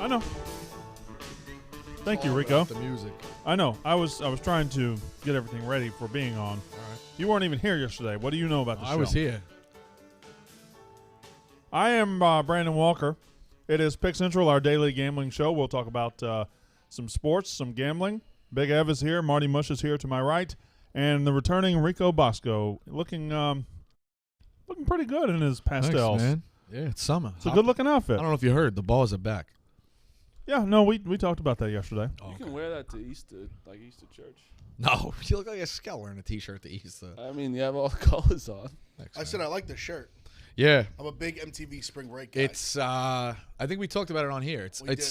I know. Thank you, Rico. The music. I know. I was trying to get everything ready for being on. All right. You weren't even here yesterday. What do you know about the show? I was here. I am Brandon Walker. It is Pick Central, our daily gambling show. We'll talk about some sports, some gambling. Big Ev is here. Marty Mush is here to my right. And the returning Rico Bosco looking pretty good in his pastels. Thanks, man. Yeah, it's summer. It's a good-looking outfit. I don't know if you heard. The balls are back. Yeah, no, we talked about that yesterday. Oh, You can wear that to Easter, like Easter church. No, you look like a scout wearing a T-shirt to Easter. I mean, you have all the colors on. Thanks, I man. said I like the shirt. Yeah. I'm a big MTV Spring Break guy. It's. I think we talked about it on here. We did.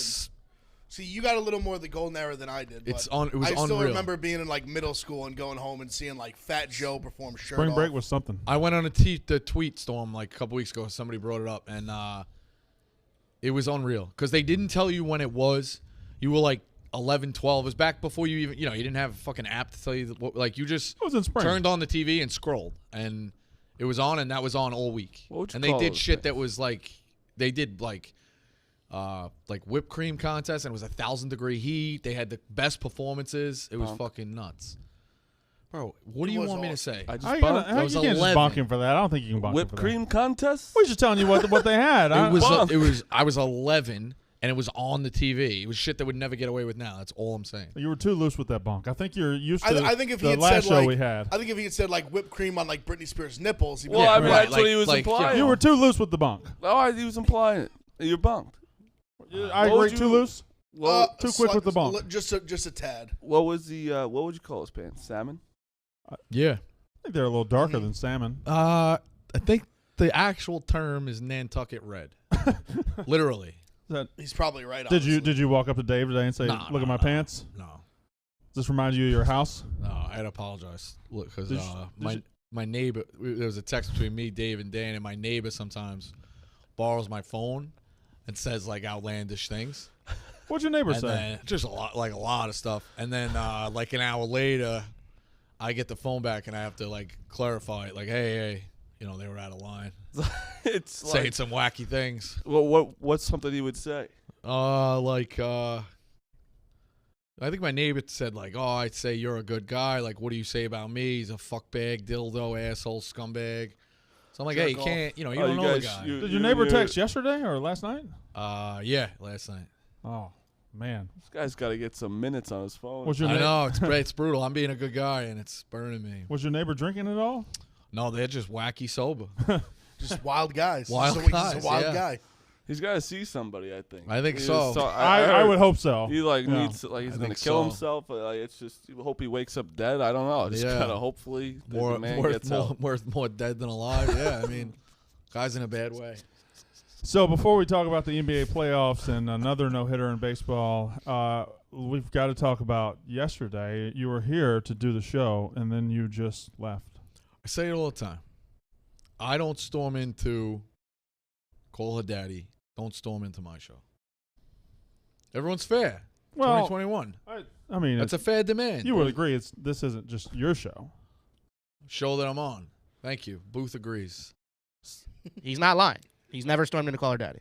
See, you got a little more of the golden era than I did. It was unreal. I still remember being in like middle school and going home and seeing like Fat Joe perform shirt Spring break off. was something. I went on the tweet storm like a couple weeks ago. Somebody brought it up, and it was unreal because they didn't tell you when it was. You were like 11, 12. It was back before you even, you didn't have a fucking app to tell you. Like you just It was in spring. turned on the TV and scrolled, and it was on, and that was on all week. What would you and they call did those shit things? that was like, they did like whipped cream contest, and it was 1,000-degree heat. They had the best performances. It was fucking nuts. Bro, what do you want me to say? I just How you, bumped. how, you was can't just 11. bonk him for that. I don't think you can bonk him Whipped for cream contest? that. We're just telling you what they had. I Bonk. was 11, and it was on the TV. It was shit that would never get away with now. That's all I'm saying. You were too loose with that bonk. I think you're used to I think if he the had last said show like, we had. I think if he had said like whipped cream on like Britney Spears' nipples, he'd be Well, like, I mean, right, that's what he was like, implying. You were too loose with the bonk. Oh, he was implying it. You're bunked. I What would agree. Too you- loose. Well, too quick with the bonk. Just a tad. what was the? What would you call his pants? Salmon. Yeah. I think they're a little darker than salmon. I think the actual term is Nantucket red. Literally. Is that, He's probably right. did you honestly. you walk up to Dave today and say, Nah, "Look at my no. pants"? No. Does this remind you of your house? No, I had to apologize. Look, because Did you- my neighbor, there was a text between me, Dave, and Dan, and my neighbor sometimes borrows my phone and says like outlandish things. What'd your neighbor And say? then just a lot of stuff. And then like an hour later, I get the phone back and I have to like clarify it. Like, hey, they were out of line. It's Saying like, some wacky things. what's something he would say? I think my neighbor said like, oh, I'd say you're a good guy. Like, what do you say about me? He's a fuckbag, dildo, asshole, scumbag. So I'm like, hey, you Jerk can't, you Oh, don't you know the guys- guy. you- Did your neighbor text yesterday or last night? Yeah, last night. Oh man, This guy's got to get some minutes on his phone. was your I neigh- know, it's brutal. I'm being a good guy, and it's burning me. was your neighbor drinking at all? No, they're just wacky sober. Just wild guys. Wild He's guys, a wild yeah. guy. He's got to see somebody. I think. I think He so. was I heard would hope so. He like Yeah. needs to, like he's I gonna think kill so. himself. Like, it's just hope he wakes up dead. I don't know. Just Yeah. gotta hopefully the More man gets help. more dead than alive. Yeah, I mean, guy's in a bad way. So before we talk about the NBA playoffs and another no-hitter in baseball, we've got to talk about yesterday. You were here to do the show, and then you just left. I say it all the time. I don't storm into Call Her Daddy. Don't storm into my show. Everyone's fair. Well, 2021. I mean, That's a fair demand. you would agree this isn't just your show. Show that I'm on. Thank you. Booth agrees. He's not lying. He's never stormed into Call Her Daddy.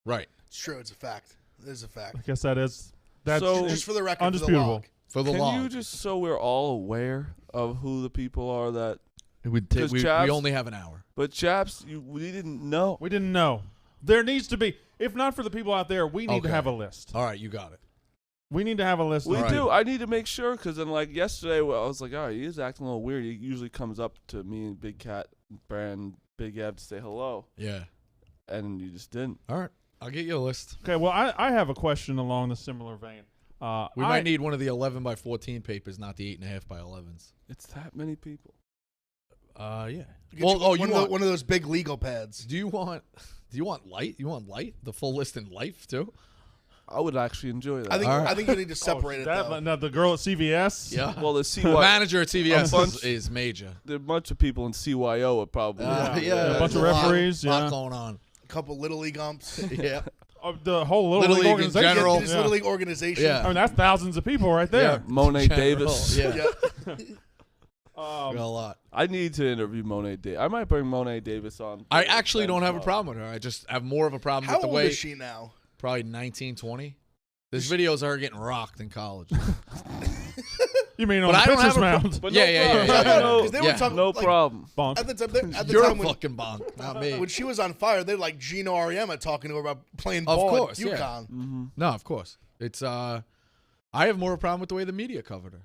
Right. It's true. It's a fact. It is a fact. I guess that's So- Just for the record, undisputable. For the log. For the Can law. you just so we're all aware of who the people are that? It would take, 'Cause we Chaps- only have an hour. But Chaps, we didn't know. We didn't know. There needs to be, if not for the people out there, we need to Okay. have a list. All right, you got it. We need to have a list. We All right. do. I need to make sure because then, like yesterday, I was like, "All right, he is acting a little weird." He usually comes up to me and Big Cat, Brand, Big Ev to say hello, Yeah. and you just didn't. All right. I'll get you a list. Okay, well, I have a question along the similar vein. We might need one of the 11 by 14 papers, not the 8.5 by 11s. It's that many people. Yeah. You get Well, you you want? one of those big legal pads. Do you want light? You want light? The full list in life too? I would actually enjoy that. I think All right. I think you need to separate it though. Now the girl at CVS. Yeah. well, the The CY, manager at CVS bunch- is major. there are a bunch of people in CYO would probably. Yeah. yeah. A bunch there's of lot- referees, lot yeah. going on. A couple little league umps. Yeah. The whole Little Little League League in organization. general. This Yeah. little league organization. Yeah. I mean, that's thousands of people right there. Monet General, Davis. Yeah. Yeah. We got a lot. I need to interview Monet Davis. I might bring Monet Davis on. I actually don't have a problem with her. I just have more of a problem How with the old way is she now? Probably 19, 20. There's videos of her getting rocked in college. You mean on But the I don't pitcher's have a- mound? But Yeah. Because they were Yeah. talking No like, problem. Bonk. At the You're a time when, fucking bonk, not me. when she was on fire, they're like Gino Ariema talking to her about playing Of ball course, at yeah. UConn. Mm-hmm. No, of course. It's I have more of a problem with the way the media covered her.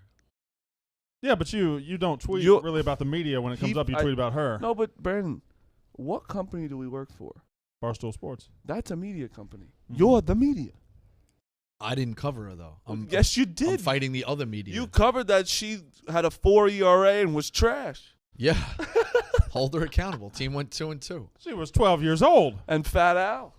Yeah, but you don't tweet You- really about the media when it comes up. You tweet about her. No, but Brandon, what company do we work for? Barstool Sports. That's a media company. Mhm. You're the media. I didn't cover her though. Yes, you I'm did. fighting the other media. You covered that she had a 4 ERA and was trash. Yeah. Hold her accountable. Team went 2-2. She was 12 years old. And Fat Al.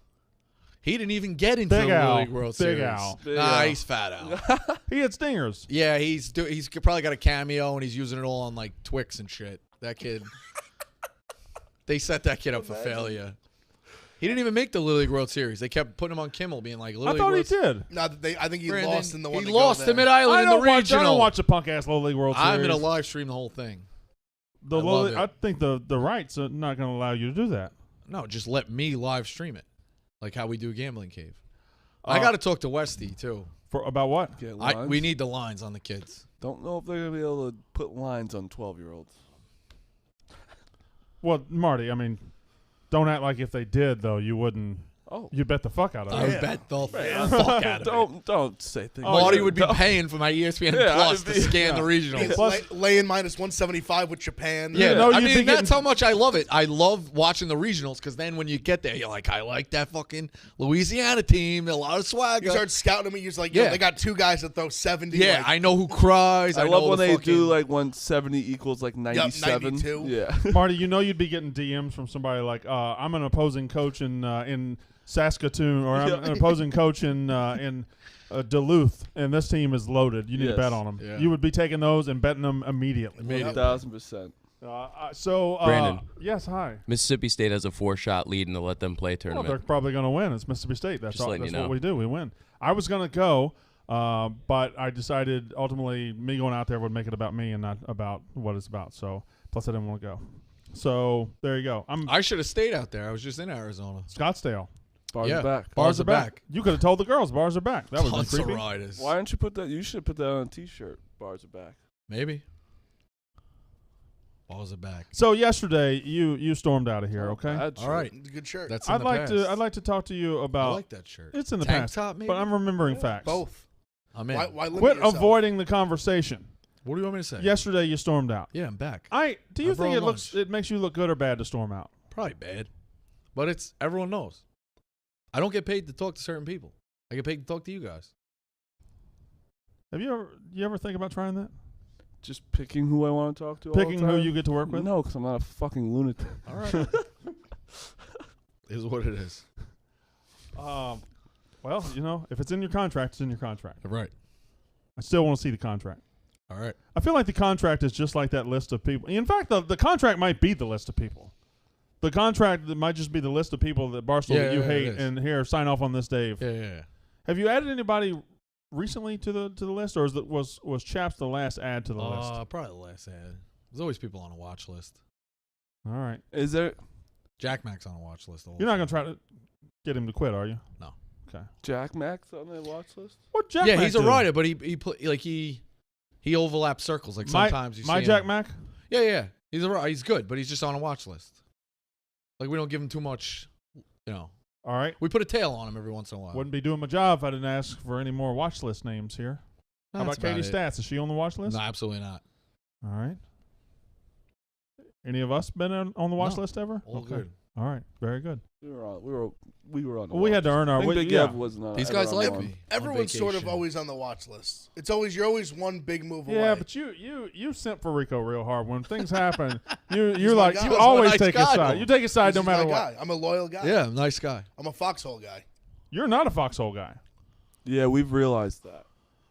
He didn't even get into Big the Al. Little League World Big Series. Al. Big Nah, Al. he's Fat Al. He had stingers. Yeah, he's probably got a cameo and he's using it all on like Twix and shit. That kid. They set that kid up for failure. He didn't even make the Little League World Series. They kept putting him on Kimmel, being like, "Little I League thought he World did. No, I think he Brandon, lost in the one. He to go lost there. to Mid Island in the I regional. don't watch the punk ass Little League World Series. I'm gonna live stream the whole thing. The I Little love League- it. I think the rights are not going to allow you to do that. No, just let me live stream it, like how we do Gambling Cave. I got to talk to Westy too. For about what? Get lines. We need the lines on the kids. Don't know if they're going to be able to put lines on 12-year-olds. Well, Marty, I mean, don't act like if they did though, you wouldn't. Oh. You bet the fuck out of I it. bet the fuck out of it. Don't say things. Marty like would be that. paying for my ESPN Yeah, Plus I'd to be- scan the He's regionals. Plus- laying minus 175 with Japan. Yeah, know I you'd be mean, that's getting- how much I love it. I love watching the regionals because then when you get there, you're like, I like that fucking Louisiana team. A lot of swagger. You start scouting them, you're just like, Yeah. yo, they got two guys that throw 70. Yeah, like, I know who cries. I know love when the they fucking, do like when 70 equals like 97. 92. Yeah. Marty, you know you'd be getting DMs from somebody like, I'm an opposing coach in Saskatoon, or I'm an opposing coach in Duluth, and this team is loaded. You need to Yes. bet on them. Yeah. You would be taking those and betting them immediately. 1,000%. Brandon. Yes, hi. Mississippi State has a 4-shot lead in the Let Them Play Well, tournament. they're probably going to win. It's Mississippi State. That's Just letting you what know. we do. We win. I was going to go, but I decided ultimately me going out there would make it about me and not about what it's about. So plus I didn't want to go. So there you go. I'm I should have stayed out there. I was just in Arizona. Scottsdale. Bars Yeah. are back. Bars are back. You could have told the girls bars are back. That would have Tons been of creepy. riders. Why don't you put that? You should put that on a T-shirt. Bars are back. Maybe. Bars are back. So yesterday you stormed out of here. Okay. Bad All shirt. right. Good shirt. That's in I'd the like past. I'd like to talk to you I about. like that shirt. It's in the Tank past, top, maybe? but I'm remembering facts. Both. I'm in. Why limit Quit yourself? avoiding the conversation. What do you want me to say? Yesterday you stormed out. Yeah, I'm back. Do you I think brought it looks? lunch. It makes you look good or bad to storm out? Probably bad. But it's everyone knows. I don't get paid to talk to certain people. I get paid to talk to you guys. Have you ever think about trying that? Just picking who I want to talk to. Picking all the who time? you get to work with? No, because I'm not a fucking lunatic. All right. Is what it is. Well, if it's in your contract, it's in your contract. Right. I still want to see the contract. All right. I feel like the contract is just like that list of people. In fact, the contract might be the list of people. The contract might just be the list of people that Barstool that you Yeah, it hate is. and here sign off on this, Dave. Yeah. Have you added anybody recently to the list, or was Chaps the last add to the list? Probably the last ad. There's always people on a watch list. All right, Is there Jack Mac's on a watch list. you're not gonna try to get him to quit, are you? No. Okay. Jack Max on the watch list? What Jack? Yeah, Mac he's a do? rider, but he overlaps circles. Like sometimes you see my him. Jack Mac. Yeah. He's a rider. He's good, but he's just on a watch list. Like we don't give him too much. All right. We put a tail on him every once in a while. Wouldn't be doing my job if I didn't ask for any more watch list names here. How That's about Katie it. Stats? Is she on the watch list? No, absolutely not. All right. Any of us been on the watch No. list ever? All good. All right. Very good. We were on. The Well, we had to earn our I think way. Big Yeah. Ev wasn't on. These ever guys on like one. me. Everyone's on sort of vacation. always on the watch list. You're always one big move away. Yeah, but you sent for Rico real hard. When things happen, you're my like guy. you He's my always nice take a guy, side. though. You take a side no This is matter my what. guy. I'm a loyal guy. Yeah, nice guy. I'm a foxhole guy. You're not a foxhole guy. Yeah, we've realized that.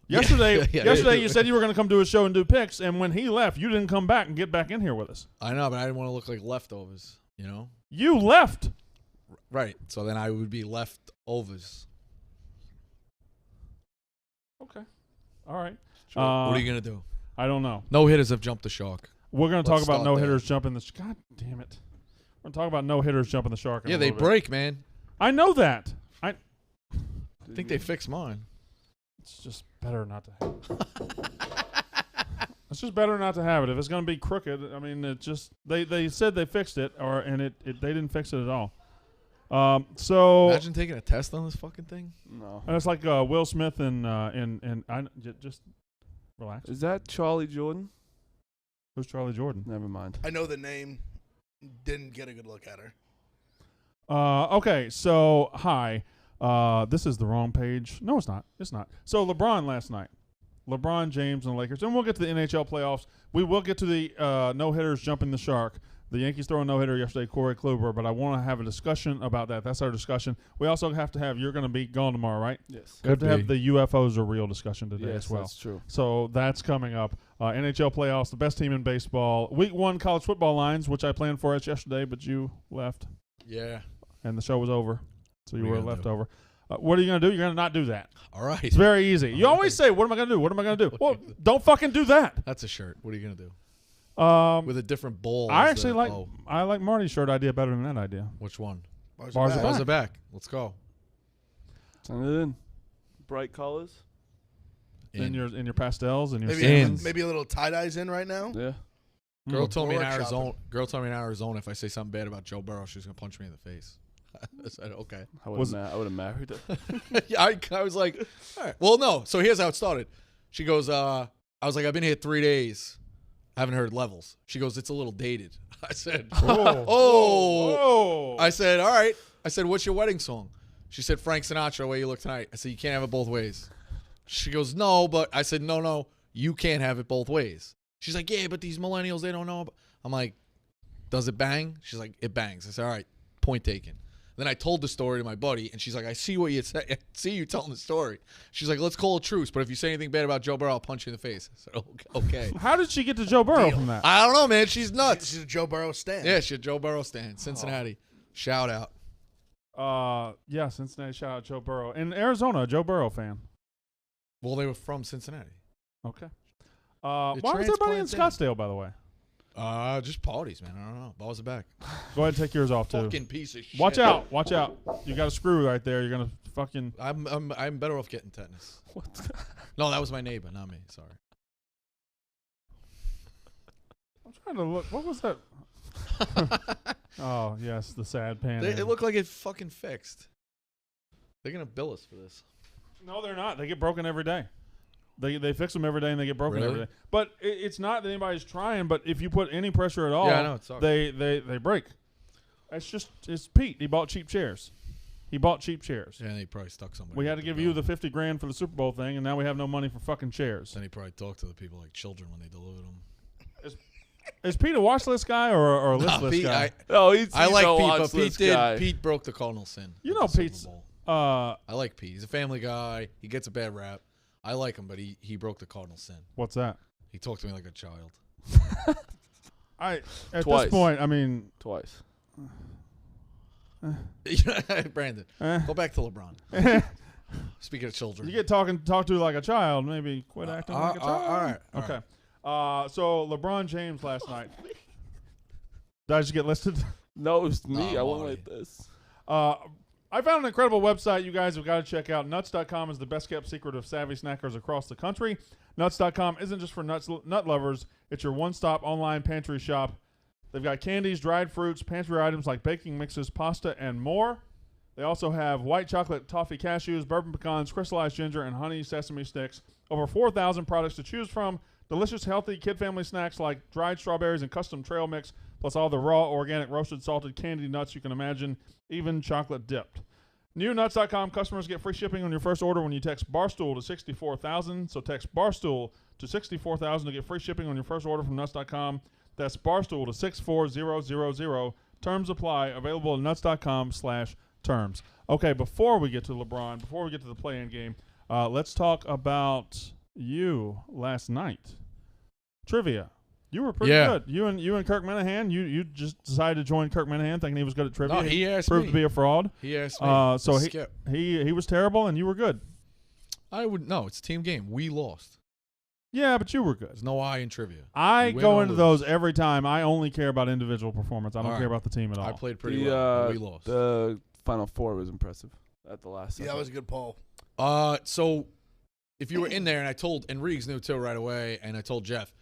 Yesterday, Yeah. yesterday you said you were going to come do a show and do picks, and when he left, you didn't come back and get back in here with us. I know, but I didn't want to look like leftovers. You know. You left. Right. So then I would be leftovers. Okay. All right. What are you gonna do? I don't know. No hitters have jumped the shark. We're going to talk Let's about start no hitters there. jumping the. God damn it. We're going to talk about no hitters jumping the shark. In Yeah, a they little bit. break, man. I know that. I think they fixed mine. It's just better not to have it. It's just better not to have it. If it's going to be crooked, I mean, it just they said they fixed it, they didn't fix it at all. So Imagine taking a test on this fucking thing. No. and it's like Will Smith and just relax. Is that Charlie Jordan? Who's Charlie Jordan? Never mind. I know the name. Didn't get a good look at her. Okay, so hi. This is the wrong page. No, it's not. It's not. So LeBron last night. LeBron James and the Lakers. And we'll get to the NHL playoffs. We will get to the no-hitters jumping the shark. The Yankees throw a no-hitter yesterday, Corey Kluber, but I want to have a discussion about that. That's our discussion. We also have to have, you're going to be gone tomorrow, right? Yes. We have to have the UFOs are real discussion today Yes, as well. that's true. So that's coming up. NHL playoffs, the best team in baseball. Week 1 college football lines, which I planned for us yesterday, but you left. Yeah. And the show was over. So you What are were you gonna left do? over. What are you going to do? You're going to not do that. All right. It's very easy. You always say, what am I going to do? What am I going to do? Well, don't fucking do that. That's a shirt. What are you gonna do? With With a different bowl. I as actually the- like Oh, I like Marty's shirt idea better than that idea. which one? Bars Bars are are back. Buzz it back. Let's go. Send it in. Bright colors. In your pastels and your Maybe, salmons. maybe a little tie-dyes in right now. Yeah. Girl told me in Work shopping. Arizona. Girl told me in Arizona if I say something bad about Joe Burrow, she's gonna punch me in the face. I said okay. I would have married her. Yeah, I was like, all right. Well, no. So here's how it started. She goes, I was like, I've been here 3 days. I haven't heard levels. She goes, it's a little dated. I said, Oh. I said, all right. I said, what's your wedding song? She said, Frank Sinatra, The Way You Look Tonight. I said, you can't have it both ways. She goes, no, but I said, no, you can't have it both ways. She's like, yeah, but these millennials, they don't know. I'm like, does it bang? She's like, it bangs. I said, all right, point taken. Then I told the story to my buddy, and she's like, I see what you say. I see you telling the story. She's like, let's call a truce, but if you say anything bad about Joe Burrow, I'll punch you in the face. I said, okay. How did she get to Joe Burrow from that? I don't know, man. She's nuts. She's a Joe Burrow stan. Yeah, she's a Joe Burrow stan. Cincinnati. Shout out. Yeah, Cincinnati. Shout out Joe Burrow. In Arizona, a Joe Burrow fan. Well, they were from Cincinnati. Okay. Why was everybody in transplant in. Scottsdale, by the way? Just parties, man. I don't know. Balls are back. Go ahead and take yours off too. Fucking piece of shit. Watch out! Watch out! You got a screw right there. You're gonna fucking. I'm better off getting tetanus. What? No, that was my neighbor, not me. Sorry. I'm trying to look. What was that? Oh yes, the sad pan. It looked like it fucking fixed. They're gonna bill us for this. No, they're not. They get broken every day. They fix them every day and they get broken every Really? day. But it's not that anybody's trying. But if you put any pressure at all, Yeah, I know, it sucks. they break. It's Pete. He bought cheap chairs. Yeah, and he probably stuck somebody. We had with to the give bill. you the $50 grand for the Super Bowl thing, and now we have no money for fucking chairs. Then he probably talked to the people like children when they delivered them. Is Pete a watch list guy or a list Nah, list Pete, guy? No, he's I like a Pete, watch but Pete list guy. Pete broke the cardinal sin. You with know the Super Pete's- Bowl. I I like Pete. He's a family guy. He gets a bad rap. I like him, but he broke the cardinal sin. what's that? He talked to me like a child. At Twice. this point, I mean, Twice. Brandon, eh, go back to LeBron. Speaking of children. you get talked to like a child. Maybe quit acting like a child. all right. Okay. So LeBron James last night. Did I just get listed? No, it's me. Nah, I went Marty. like this. I found an incredible website you guys have got to check out. Nuts.com is the best kept secret of savvy snackers across the country. Nuts.com isn't just for nut lovers. It's your one-stop online pantry shop. They've got candies, dried fruits, pantry items like baking mixes, pasta, and more. They also have white chocolate toffee cashews, bourbon pecans, crystallized ginger, and honey sesame sticks. Over 4,000 products to choose from. Delicious, healthy kid-family snacks like dried strawberries and custom trail mix, plus all the raw, organic, roasted, salted candy nuts you can imagine, even chocolate dipped. New Nuts.com customers get free shipping on your first order when you text Barstool to 64,000. So text Barstool to 64,000 to get free shipping on your first order from Nuts.com. That's Barstool to 64000. Terms apply. Available at Nuts.com/terms. Okay, before we get to LeBron, before we get to the play-in game, let's talk about you last night. Trivia. You were pretty Yeah. good. You and Kirk Minahan. You just decided to join Kirk Minahan, thinking he was good at trivia. No, he asked proved me. to be a fraud. He asked me. So to he, skip. he was terrible, and you were good. I would no. It's a team game. We lost. Yeah, but you were good. There's no I in trivia. I Win go or into lose. those every time. I only care about individual performance. I don't All care right. about the team at all. I played pretty The, well. But we lost. The Final Four was impressive at the last Yeah, second. that was a good poll. So if you were in there, and Reeves knew too right away, and I told Jeff,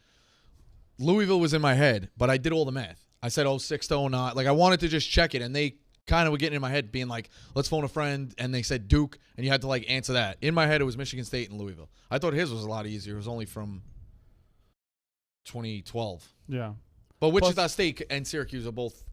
Louisville was in my head, but I did all the math. I said 06 to 09. Like, I wanted to just check it, and they kind of were getting in my head being like, let's phone a friend, and they said Duke, and you had to, like, answer that. In my head, it was Michigan State and Louisville. I thought his was a lot easier. It was only from 2012. Yeah. But Wichita State and Syracuse are both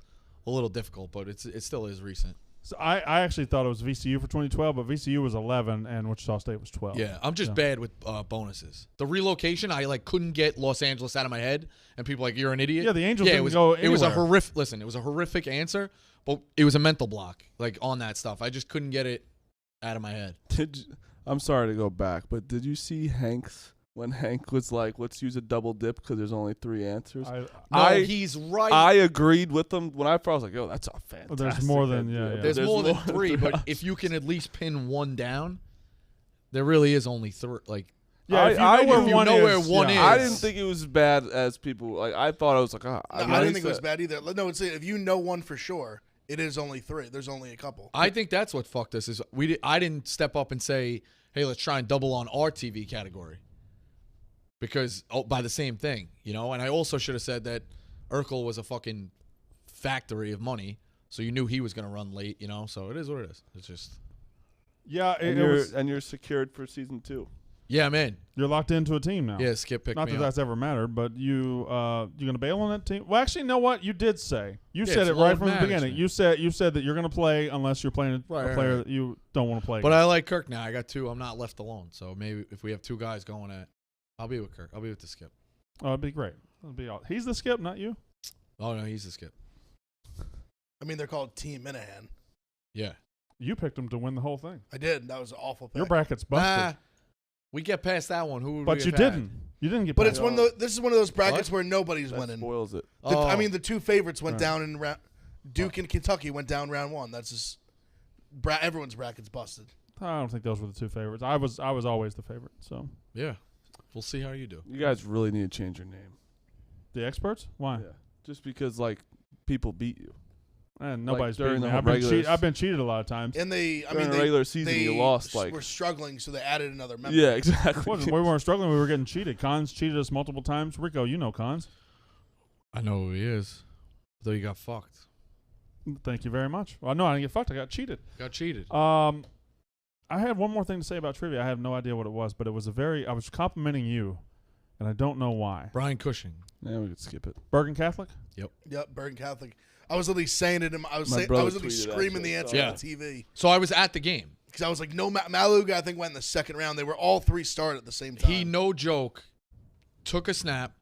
a little difficult, but it still is recent. So I actually thought it was VCU for 2012, but VCU was 11 and Wichita State was 12. Yeah, I'm just bad with bonuses. The relocation, I couldn't get Los Angeles out of my head, and people like, you're an idiot. Yeah, the Angels didn't go It was a anywhere. horrific. Listen, it was a horrific answer, but it was a mental block, like on that stuff. I just couldn't get it out of my head. I'm sorry to go back, but did you see Hank's when Hank was like, let's use a double dip because there's only 3 answers? He's right. I agreed with them when I first was like, yo, that's a fantastic. There's more than idea. yeah. There's more than 3, but if you can at least pin one down, there really is only 3. Like, Yeah, if you know where one is. I didn't think it was as bad as people. Like, I thought I was like, No, I didn't think it was bad either. No, it's if you know one for sure, it is only 3. There's only a couple. I think that's what fucked us. Is I didn't step up and say, hey, let's try and double on our TV category. Because by the same thing, you know, and I also should have said that Urkel was a fucking factory of money, so you knew he was going to run late, you know. So it is what it is. It's just you're secured for season 2. Yeah, man. You're locked into a team now. Yeah, Skip picked Not me that up. that's ever mattered, but you gonna bail on that team? Well, actually, you know what? You did say Yeah, said it's it right load from the beginning. management. You said that you're gonna play unless you're playing a player that you don't want to play. But I like Kirk now. I got 2. I'm not left alone. So maybe if we have 2 guys going at, I'll be with Kirk. I'll be with the Skip. Oh, it'd be great. It'd be all. He's the Skip, not you. Oh no, he's the Skip. I mean, they're called Team Minahan. Yeah. You picked him to win the whole thing. I did. That was an awful pick. Your bracket's busted. We get past that one. Who? Would But we you have had? didn't. You didn't get. But past it's one of those. This is one of those brackets where nobody's That winning. spoils it. I mean, the 2 favorites went Right. down in round. Duke and Kentucky went down round 1. That's just everyone's bracket's busted. I don't think those were the 2 favorites. I was always the favorite. So Yeah. We'll see how you do. You guys really need to change your name. the experts, why? Yeah. Just because, like, people beat you. And nobody's during beating me. the I've been cheated a lot of times. And they, I During mean, the regular season, they you lost, like... were struggling, so they added another member. Yeah, exactly. We weren't struggling. We were getting cheated. Cons cheated us multiple times. Rico, you know Cons. I know who he is. Though you got fucked. Thank you very much. Well, no, I didn't get fucked. I got cheated. Got cheated. I had one more thing to say about trivia. I have no idea what it was, but it was I was complimenting you, and I don't know why. Brian Cushing. Yeah, we could skip it. Bergen Catholic? Yep, Bergen Catholic. I was literally saying it. I was My saying, I brother was literally tweeted that screaming shit, the answer so- on the TV So I was at the game. because I was like, no, Maluga I think went in the second round. They were all 3 started at the same time. He, no joke, took a snap,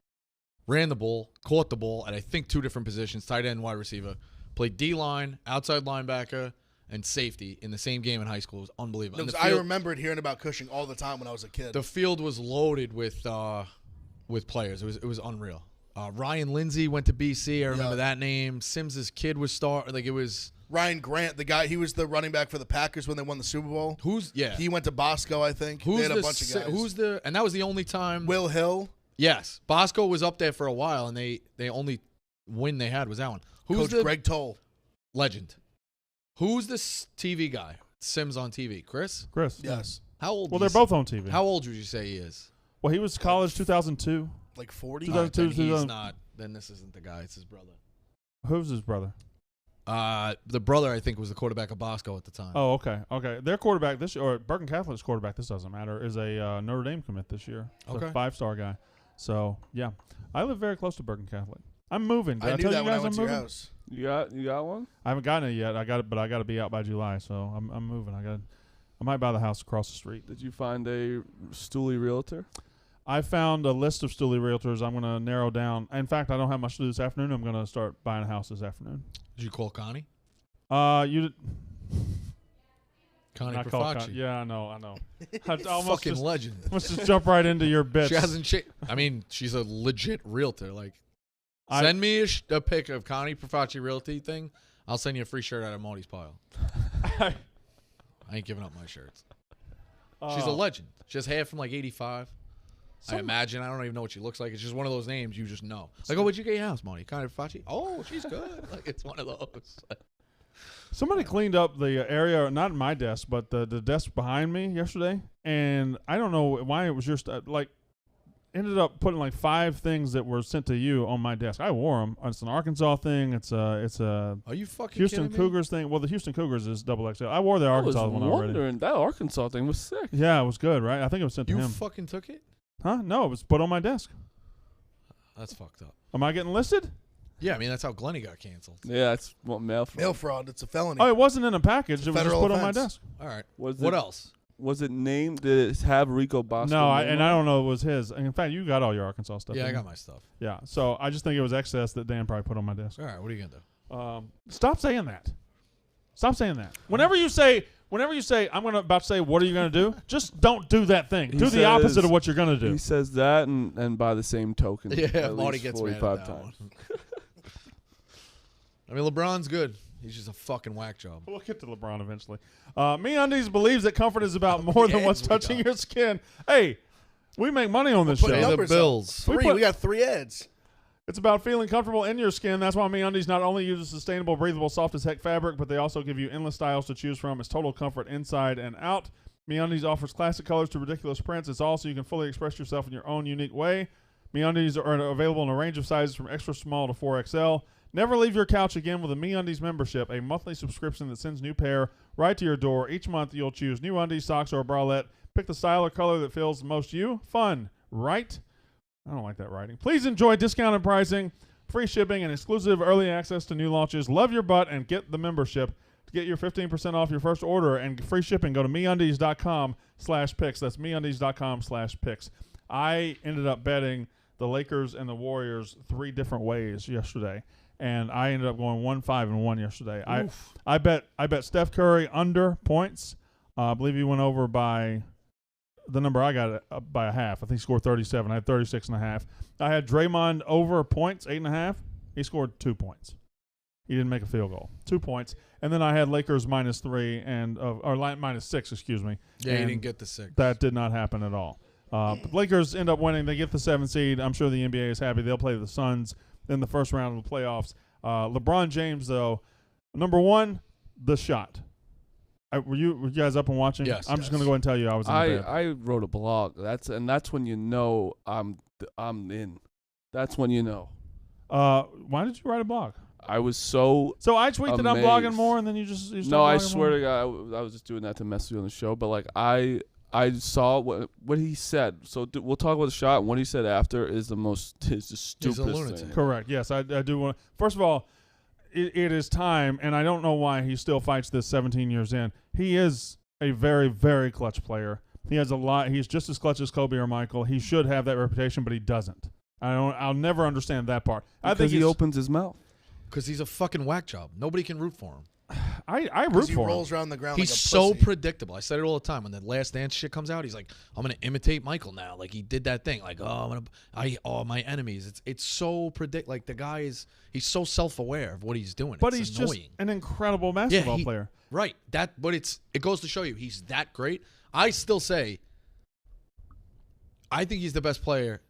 ran the ball, caught the ball at I think 2 different positions, tight end, wide receiver, played D-line, outside linebacker, and safety in the same game in high school. It was unbelievable. No, And 'cause I remembered hearing about Cushing all the time when I was a kid. the field was loaded with players. It was unreal. Ryan Lindsay went to BC. I remember that name. Sims's kid was it was Ryan Grant, the guy, he was the running back for the Packers when they won the Super Bowl. He went to Bosco, I think. They had a bunch of guys. And that was the only time. Will Hill. Yes, Bosco was up there for a while, and they only win they had was that one. Who's Coach the Greg Toll. legend? Who's this TV guy? Sims on TV, Chris. Yes. How old? Well, they're both on TV. How old would you say he is? Well, he was college 2002. Like 40? 2002, Then he's 2000. not. Then this isn't the guy. It's his brother. Who's his brother? The brother, I think, was the quarterback of Bosco at the time. Oh, okay. Their quarterback this year, or Bergen Catholic's quarterback, this doesn't matter, is a Notre Dame commit this year. It's a 5-star guy. So, yeah. I live very close to Bergen Catholic. I'm moving. Did I knew tell that you when I guys went I'm to your moving? house. You got one? I haven't gotten it yet. I got it, but I got to be out by July, so I'm moving. I might buy the house across the street. Did you find a Stooley realtor? I found a list of Stooley realtors. I'm going to narrow down. In fact, I don't have much to do this afternoon. I'm going to start buying a house this afternoon. Did you call Connie? You did. Connie Not called Profaci. Yeah, I know. I Fucking legend. Let's just jump right into your bits. She hasn't. I mean, she's a legit realtor. Like, send me a pic of Connie Profaci Realty thing. I'll send you a free shirt out of Marty's pile. I ain't giving up my shirts. She's a legend. She has hair from like 85. I imagine. I don't even know what she looks like. It's just one of those names you just know. Like, oh, where'd you get your house, Marty? Connie Profaci? Oh, she's good. Like, it's one of those. Somebody cleaned up the area, not my desk, but the desk behind me yesterday, and I don't know why it was your ended up putting like 5 things that were sent to you on my desk. I wore them. It's an Arkansas thing. It's a Are you fucking Houston kidding Cougars thing. Well, the Houston Cougars is XXL. I wore the Arkansas one already. Wondering, that Arkansas thing was sick. Yeah, it was good, right? I think it was sent to You him. fucking took it? Huh? No, it was put on my desk. That's fucked up. Am I getting listed? Yeah, I mean, that's how Glenny got canceled. Yeah, it's mail fraud. Mail fraud. It's a felony. Oh, it wasn't in a package. It was just federal put on my offense. desk. All right. What else? Was it named? Did it have Rico Bosco? No, name and on I it? don't know it was his. In fact, you got all your Arkansas stuff. Yeah, I didn't got you? my stuff. Yeah, so I just think it was excess that Dan probably put on my desk. All right, what are you gonna do? Stop saying that. Stop saying that. Whenever you say, I'm about to say, what are you going to do? Just don't do that thing. Do the opposite of what you're going to do. He says that, and by the same token, Yeah, at Marty least gets mad at 45 that times. one. I mean, LeBron's good. He's just a fucking whack job. We'll get to LeBron eventually. MeUndies believes that comfort is about more than what's touching your skin. Hey, we make money on this Put show. the bills. We got 3 ads. It's about feeling comfortable in your skin. That's why MeUndies not only uses sustainable, breathable, soft as heck fabric, but they also give you endless styles to choose from. It's total comfort inside and out. MeUndies offers classic colors to ridiculous prints. It's all so you can fully express yourself in your own unique way. MeUndies are available in a range of sizes from extra small to 4XL. Never leave your couch again with a MeUndies membership, a monthly subscription that sends new pair right to your door. Each month you'll choose new undies, socks, or a bralette. Pick the style or color that feels the most you. Fun, right? I don't like that writing. Please enjoy discounted pricing, free shipping, and exclusive early access to new launches. Love your butt and get the membership. To get your 15% off your first order and free shipping, go to MeUndies.com/picks. That's MeUndies.com/picks. I ended up betting the Lakers and the Warriors 3 different ways yesterday. And I ended up going 1-5-1 yesterday. I bet Steph Curry under points. I believe he went over by the number I got by a half. I think he scored 37. I had 36.5. I had Draymond over points, 8.5. He scored 2 points. He didn't make a field goal. 2 points. And then I had Lakers -3 or -6, excuse me. Yeah, he didn't get the 6. That did not happen at all. But Lakers end up winning. They get the 7th seed. I'm sure the NBA is happy. They'll play the Suns in the first round of the playoffs. LeBron James, though, number 1, the shot. Were you guys up and watching? Yes. I'm just going to go ahead and tell you I was in bed. I wrote a blog. That's when you know I'm in. That's when you know. Why did you write a blog? I was so I tweeted I'm blogging more, and then you no. I swear to God, I was just doing that to mess with you on the show. But like I saw what he said. So we'll talk about the shot. And what he said after is the stupidest thing. Correct. Yes, I do want. First of all, it is time, and I don't know why he still fights this 17 years in. He is a very, very clutch player. He has a lot. He's just as clutch as Kobe or Michael. He should have that reputation, but he doesn't. I'll never understand that part. I think he opens his mouth. Because he's a fucking whack job. Nobody can root for him. I root for him. He rolls around the ground. He's like a so pussy. predictable. I said it all the time. When the Last Dance shit comes out, he's like, "I'm gonna imitate Michael now." Like he did that thing. Like, my enemies. It's so Like the guy he's so self-aware of what he's doing. But it's he's annoying. just an incredible basketball player. Right. But it goes to show you he's that great. I still say, I think he's the best player.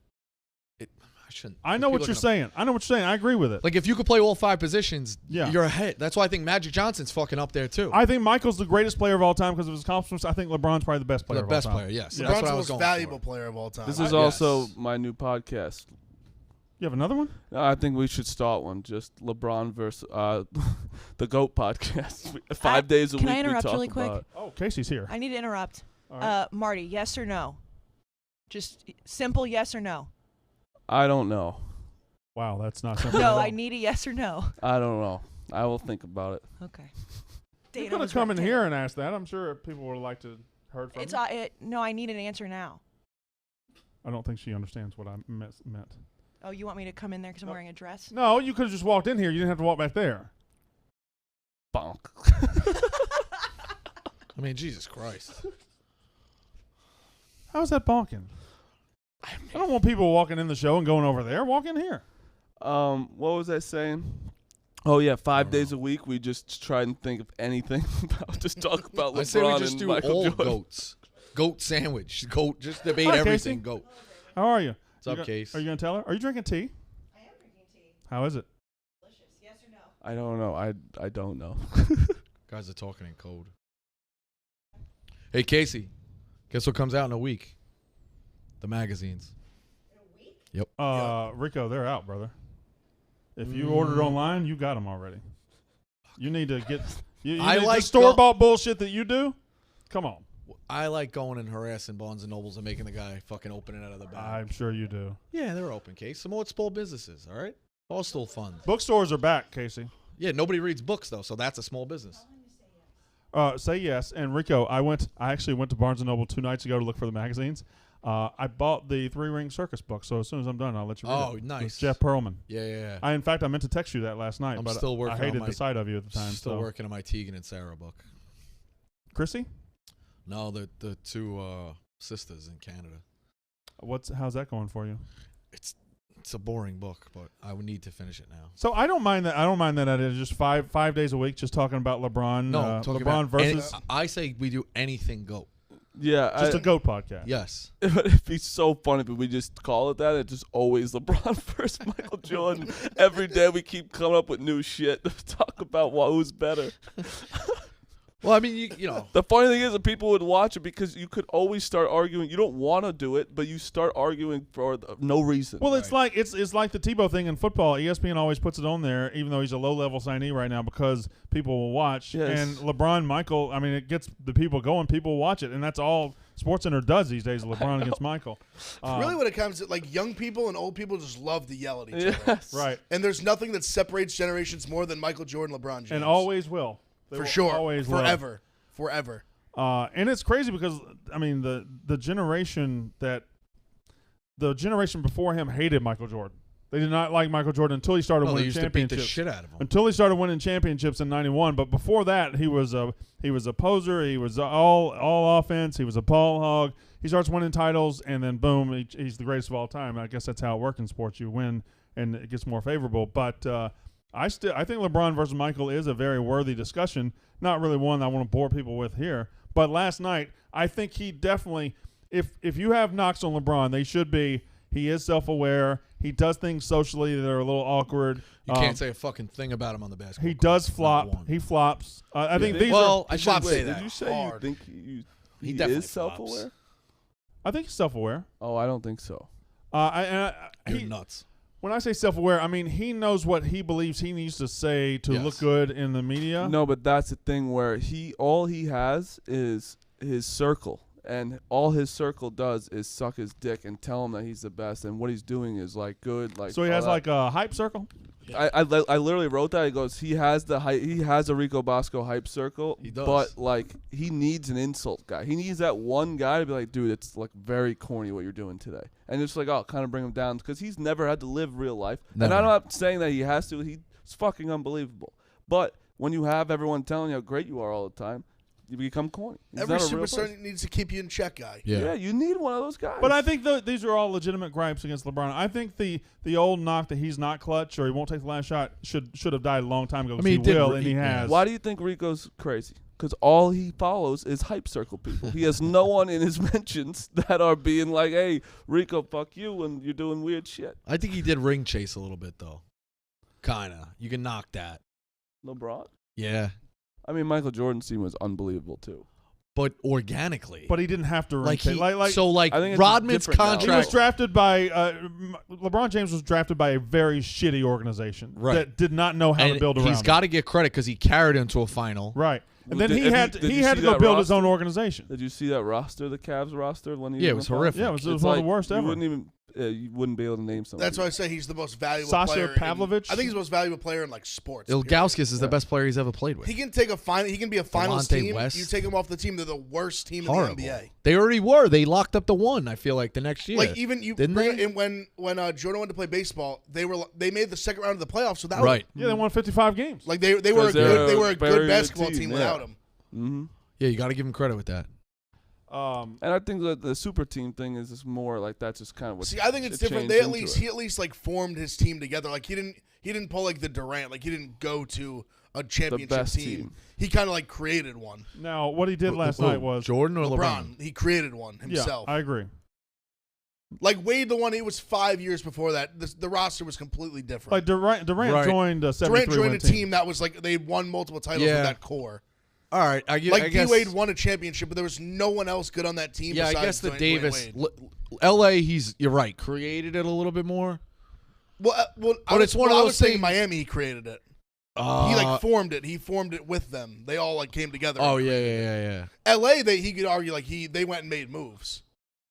I know what you're saying. I agree with it. Like, if you could play all 5 positions, Yeah. you're ahead. That's why I think Magic Johnson's fucking up there, too. I think Michael's the greatest player of all time because of his accomplishments. I think LeBron's probably the best player The of all best time. player, yes. Yeah. That's LeBron's what the I was most going valuable for. player of all time. This is also my new podcast. You have another one? I think we should start one. Just LeBron versus the GOAT podcast. 5 days a week. Can I interrupt we talk really quick? about. Oh, Casey's here. I need to interrupt. All right. Marty, yes or no? Just simple yes or no. I don't know. Wow, that's not simple. No, I need a yes or no. I don't know. I will think about it. Okay. You Dana could have was come in right. here and asked that. I'm sure people would like to heard from It's you. no, I need an answer now. I don't think she understands what I meant. Oh, you want me to come in there because I'm wearing a dress? No, you could have just walked in here. You didn't have to walk back there. Bonk. I mean, Jesus Christ. How's that bonking? I don't want people walking in the show and going over there. Walk in here. What was I saying? Oh yeah, 5 days a week. We just try and think of anything about. Just talk about LeBron I say we just and do Michael all Jordan. goats. Goat sandwich. Goat. Just debate Hi, everything. Casey. Goat. How are you? What's up, Case? Are you going to tell her? Are you drinking tea? I am drinking tea. How is it? Delicious. Yes or no? I don't know. I don't know. Guys are talking in code. Hey, Casey, guess what comes out in a week? The magazines. Yep. Rico, they're out, brother. If you ordered online, you got them already. You need to get the store-bought bullshit that you do. Come on. I like going and harassing Barnes and Nobles and making the guy fucking open it out of the bag. I'm sure you do. Yeah, they're open, Case. Some more small businesses, all right? All still fun. Bookstores are back, Casey. Yeah, nobody reads books, though, so that's a small business. Say yes. And Rico, I actually went to Barnes & Noble 2 nights ago to look for the magazines. I bought the 3-Ring Circus book, so as soon as I'm done, I'll let you read it. Oh, nice. With Jeff Pearlman. Yeah. In fact, I meant to text you that last night, I'm but still working I hated on the sight of you at the time. Still working on my Tegan and Sarah book. Chrissy? No, the two sisters in Canada. How's that going for you? It's a boring book, but I would need to finish it now. So I don't mind that. I don't mind that it is just five days a week, just talking about LeBron. No, LeBron versus. I say we do anything GOAT. Yeah, just a GOAT podcast. Yes. It'd be so funny if we just call it that. It's just always LeBron versus Michael Jordan. Every day we keep coming up with new shit to talk about who's better. Well, I mean, you know. The funny thing is that people would watch it because you could always start arguing. You don't want to do it, but you start arguing for no reason. Well, it's like it's like the Tebow thing in football. ESPN always puts it on there, even though he's a low-level signee right now, because people will watch. Yes. And LeBron, Michael, I mean, it gets the people going. People watch it, and that's all SportsCenter does these days, LeBron against Michael. Really, when it comes to, like, young people and old people just love to yell at each other. Right. And there's nothing that separates generations more than Michael Jordan, LeBron James. And always will. For sure. Always Forever. will. Forever. And it's crazy because, I mean, the generation before him hated Michael Jordan. They did not like Michael Jordan until he started winning championships. They used to beat the shit out of him. Until he started winning championships in '91. But before that, he was a poser. He was all offense. He was a ball hog. He starts winning titles, and then boom, he's the greatest of all time. I guess that's how it works in sports. You win, and it gets more favorable. But I think LeBron versus Michael is a very worthy discussion. Not really one I want to bore people with here. But last night, I think he definitely, if you have knocks on LeBron, they should be. He is self-aware. He does things socially that are a little awkward. You can't say a fucking thing about him on the basketball He court. does flop. He flops. I think these well, are. I shouldn't say that. Did you say hard. you think he definitely is self-aware? I think he's self-aware. Oh, I don't think so. You're nuts. When I say self-aware, I mean he knows what he believes he needs to say to look good in the media. No, but that's the thing where all he has is his circle. And all his circle does is suck his dick and tell him that he's the best, and what he's doing is like good. Like so, he has like a hype circle. I literally wrote that. He goes, he has a Rico Bosco hype circle. He does, but like he needs an insult guy. He needs that one guy to be like, dude, it's like very corny what you're doing today, and it's like, oh, kind of bring him down because he's never had to live real life. Never. And I'm not saying that he has to. He's fucking unbelievable. But when you have everyone telling you how great you are all the time, you become corny. He's Every not a real superstar person. needs to keep you in check, guy. Yeah, you need one of those guys. But I think these are all legitimate gripes against LeBron. I think the old knock that he's not clutch or he won't take the last shot should have died a long time ago. I mean, he will, and he has. Why do you think Rico's crazy? Because all he follows is hype circle people. He has no one in his mentions that are being like, hey, Rico, fuck you, and you're doing weird shit. I think he did ring chase a little bit, though. Kinda. You can knock that. LeBron? Yeah. I mean, Michael Jordan's team was unbelievable, too. But organically. But he didn't have to ring chase. I think it's Rodman's different now. contract. He was drafted by LeBron James was drafted by a very shitty organization that did not know how to build around. He's got to get credit because he carried him to a final. Right. And then Did he had to go build his own organization. Did you see that roster, the Cavs roster? When he Yeah, it was horrific. Yeah, it was one of the worst ever. You wouldn't be able to name something. That's why I say he's the most valuable Sasha player. Pavlovich? I think he's the most valuable player in like sports. Ilgauskas is the best player he's ever played with. He can take a final. He can be a finals Delonte team. West. You take him off the team, they're the worst team Horrible. in the NBA. They already were. They locked up the one. I feel like the next year. Like even you Didn't bring they? it in when Jordan went to play baseball, they made the second round of the playoffs. So that right. Yeah, they won 55 games. Like they were a good basketball team without him. Mm-hmm. Yeah, you got to give him credit with that. And I think that the super team thing is just more like that's just kind of what. See, I think it's different. He at least like formed his team together. Like he didn't pull like the Durant. Like he didn't go to a championship team. He kind of like created one. Now, what he did last night was Jordan or LeBron? He created one himself. Yeah, I agree. Like Wade, the one, it was 5 years before that. The roster was completely different. Like Durant Right. joined a 73 Durant joined a team. team that was like they won multiple titles with that core. All right, I Like guess. D Wade won a championship, but there was no one else good on that team. Yeah, I besides guess the Dwayne Davis, Wade. L.A. You're right, created it a little bit more. But it's one of I those was saying things- Miami, he created it. He like formed it. He formed it with them. They all like came together. Oh yeah. L.A. He could argue like they went and made moves.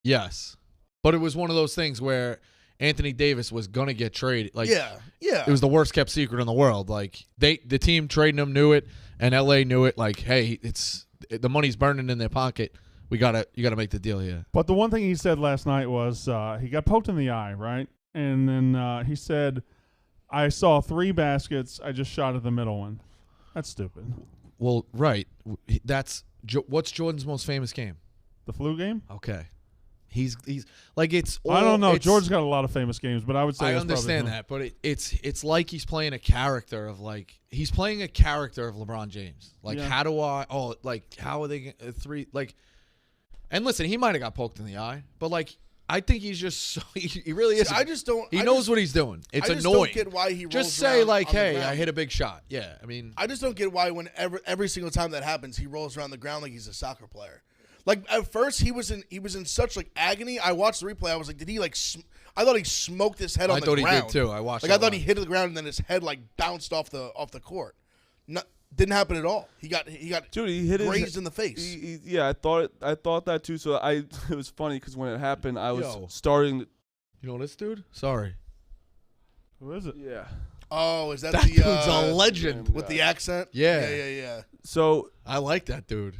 Yes, but it was one of those things where Anthony Davis was gonna get traded. Like, Yeah. it was the worst kept secret in the world. Like the team trading him knew it, and LA knew it. Like, hey, the money's burning in their pocket. You gotta make the deal here. But the one thing he said last night was he got poked in the eye, right? And then he said, I saw 3 baskets. I just shot at the middle one. That's stupid. Well, right. What's Jordan's most famous game? The flu game? Okay, he's like it's. I don't know. it's- George's got a lot of famous games, but I would say I that's understand probably that, but it's like he's playing a character of he's playing a character of LeBron James. Like, Yeah. how are they 3 like? And listen, he might have got poked in the eye, but I think he's just he really is. I just don't. He knows what he's doing. It's I just annoying. don't get why he rolls just say around on the hey, ground. I hit a big shot. Yeah, I mean, I just don't get why whenever every single time that happens, he rolls around the ground like he's a soccer player. Like at first he was in such agony. I watched the replay. I was like, did he I thought he smoked his head on I the thought ground. he did too. I watched. I thought he hit the ground and then his head bounced off the court. Didn't happen at all. He got Dude, he hit grazed in the face. Yeah, I thought that too. So it was funny because when it happened, I was Yo. starting. You know this dude? Sorry, Who is it? Yeah. Oh, is that that the dude's a legend. with the accent? Yeah. Yeah. So I like that dude.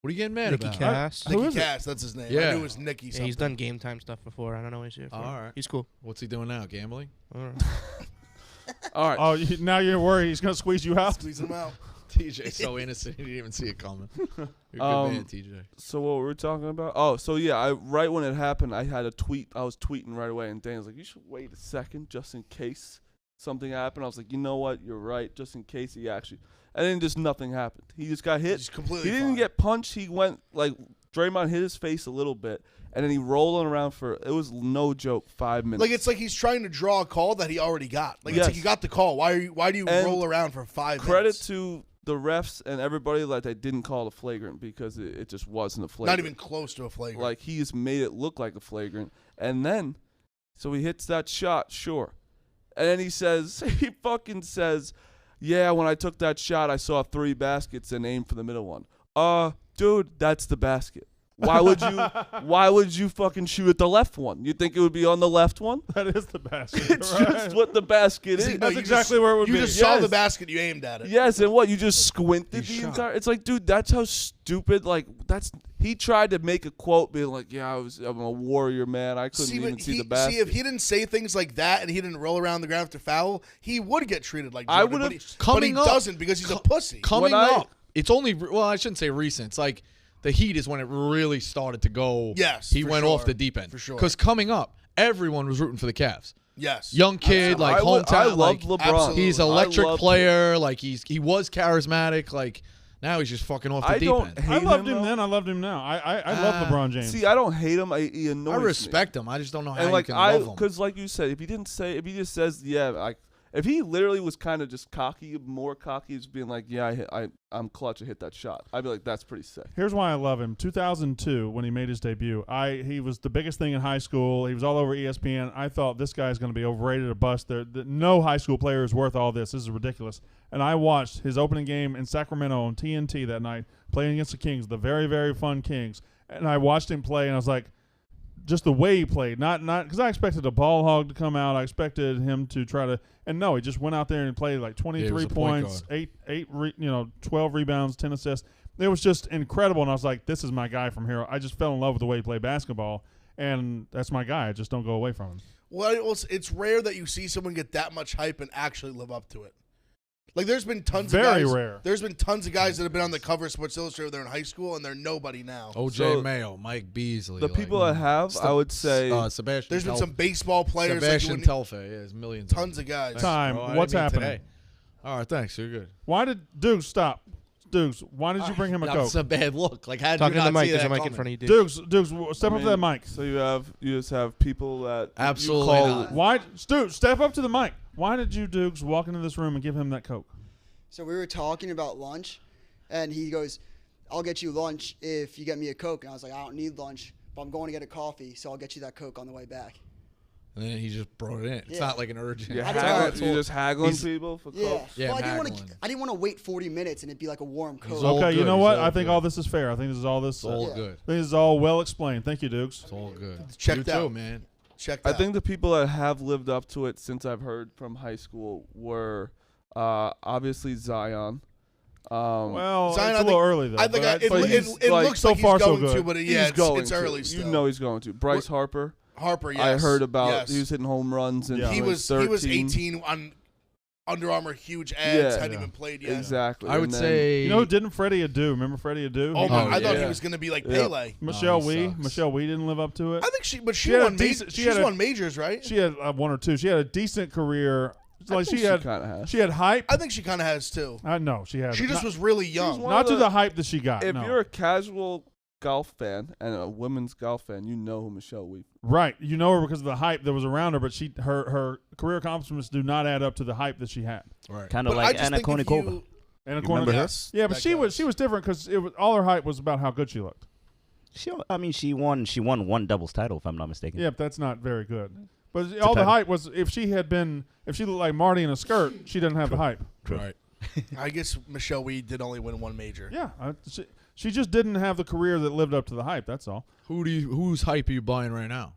What are you getting mad Nicky about? Cass. Who Nicky is it? Cass, that's his name. Yeah. I knew it was Nicky Yeah, something. he's done game time stuff before. I don't know what he's here for. All right. He's cool. What's he doing now? Gambling? All right. all right. Oh, now you're worried he's going to squeeze you out? Squeeze him out. TJ's so innocent. He didn't even see it coming. You're a good man, TJ. So what were we talking about? Oh, so yeah, right when it happened, I had a tweet. I was tweeting right away, and Dan was like, "You should wait a second, just in case something happened." I was like, "You know what? You're right, just in case he actually." And then just nothing happened. He just got hit. He's completely He didn't fine. get punched. He went Draymond hit his face a little bit, and then he rolling around for it was no joke 5 minutes. It's like he's trying to draw a call that he already got. It's Yes. like you got the call. Why do you And roll around for 5 Credit minutes? to the refs and everybody they didn't call it a flagrant because it just wasn't a flagrant. Not even close to a flagrant. Like he just made it look like a flagrant, and then so he hits that shot, sure, and then he fucking says, "Yeah, when I took that shot, I saw 3 baskets and aimed for the middle one." Dude, that's the basket. Why would you fucking shoot at the left one? You think it would be on the left one? That is the basket. It's right? just what the basket is. That's exactly where it would you be. just saw Yes. the basket, you aimed at it. Yes, and what you just squinted You the shot. entire. It's like, dude, that's how stupid. He tried to make a quote, being like, "Yeah, I'm a warrior, man. I couldn't even see the basket." See, if he didn't say things like that and he didn't roll around the ground after foul, he would get treated like I Jordan. would've- but he Coming up- doesn't because he's a pussy. Coming When I- up, it's only I shouldn't say recent. It's like the Heat is when it really started to go. Yes, he for went sure. off the deep end For sure. Because coming up, everyone was rooting for the Cavs. Yes. Young kid, I hometown. love LeBron. absolutely. He's an I electric loved player. He was charismatic. Now he's just fucking off the I deep don't end. I hate loved him though. then. I loved him now. I love LeBron James. See, I don't hate him. He annoys I me. respect him. I just don't know how And you can love him. because like you said, if he just says, yeah, if he literally was kind of just more cocky, just being like, yeah, I'm clutch, I hit that shot, I'd be like, that's pretty sick. Here's why I love him. 2002, when he made his debut, he was the biggest thing in high school. He was all over ESPN. I thought this guy's going to be overrated or bust. No high school player is worth all this. This is ridiculous. And I watched his opening game in Sacramento on TNT that night, playing against the Kings, the very, very fun Kings. And I watched him play, and I was like, just the way he played, not because I expected a ball hog to come out. I expected him to try to, and no, he just went out there and played like 23 a point points, 12 rebounds, 10 assists. It was just incredible, and I was like, this is my guy from here. I just fell in love with the way he played basketball, and that's my guy. I just don't go away from him. Well, it's rare that you see someone get that much hype and actually live up to it. There's been tons of guys. Very rare. There's been tons of guys that have been on the cover of Sports Illustrated. They're in high school and they're nobody now. OJ So, Mayo, Mike Beasley. The people that have, I would say, Sebastian. There's been some baseball players. Sebastian Telfair. Yeah, there's millions. Tons of guys. Thanks, Time. bro. I What's didn't mean happening? today. All right, thanks. You're good. Why did Duke stop? Dukes, why did you bring him a That's Coke? a bad look. Like, how did Talking you to the not mic. see There's a that mic in coming? front of you, dude. Dukes, step up to that mic. So you just have people that Absolutely you call, not. Why, Dukes, step up to the mic. Why did you, Dukes, walk into this room and give him that Coke? So we were talking about lunch, and he goes, "I'll get you lunch if you get me a Coke." And I was like, "I don't need lunch, but I'm going to get a coffee, so I'll get you that Coke on the way back." And then he just brought it in. It's Yeah. not like an urgent. You're, I don't haggling, know. you're just haggling people for Yeah. Coke. Yeah, well, haggling. I didn't want to wait 40 minutes and it'd be like a warm Coke. He's all Okay, you good. know He's what? all I think good. all this is fair. I think this is all this. It's all Yeah. good. I think this is all well explained. Thank you, Dukes. It's all good. Checked You out. too, man. Checked I out. think the people that have lived up to it since I've heard from high school were obviously Zion. Well, Zion, it's I a little think- early though. I think but it but he's, like, looks so like far he's so going to, good. but he's going it's to. early still. You know he's going to. Bryce Harper. Harper, yes. I heard about yes. he was hitting home runs and Yeah. he was 13. 18 on Under Armour huge ads, Yeah. hadn't even played yet. Exactly. I would And then- say. you know, didn't Freddie Adu? Remember Freddie Adu? Oh, my, I thought he yeah. was going to be like Yeah. Pele. Michelle he Wee. sucks. Michelle Wee didn't live up to it. I think she She had a won decent- she she's had a- won majors, right? She had one or two. She had a decent career. I Like think she had kind of has. She had hype. I think she kind of has too. No, she had. She just not, was really young. one not of to the- the hype that she got. If no. you're a casual golf fan and a women's golf fan, you know who Michelle Wee. Right, you know her because of the hype that was around her, but her career accomplishments do not add up to the hype that she had. Right. Kind But of I like just Anna think if Kournikova. you- And You remember her? Yes, Yeah, but that she goes. was different because all her hype was about how good she looked. She won one doubles title, if I'm not mistaken. Yeah, but that's not very good. But all the title. hype was if she looked like Marty in a skirt, she doesn't have the hype. Right. I guess Michelle Wee did only win one major. Yeah, she just didn't have the career that lived up to the hype. That's all. Whose hype are you buying right now?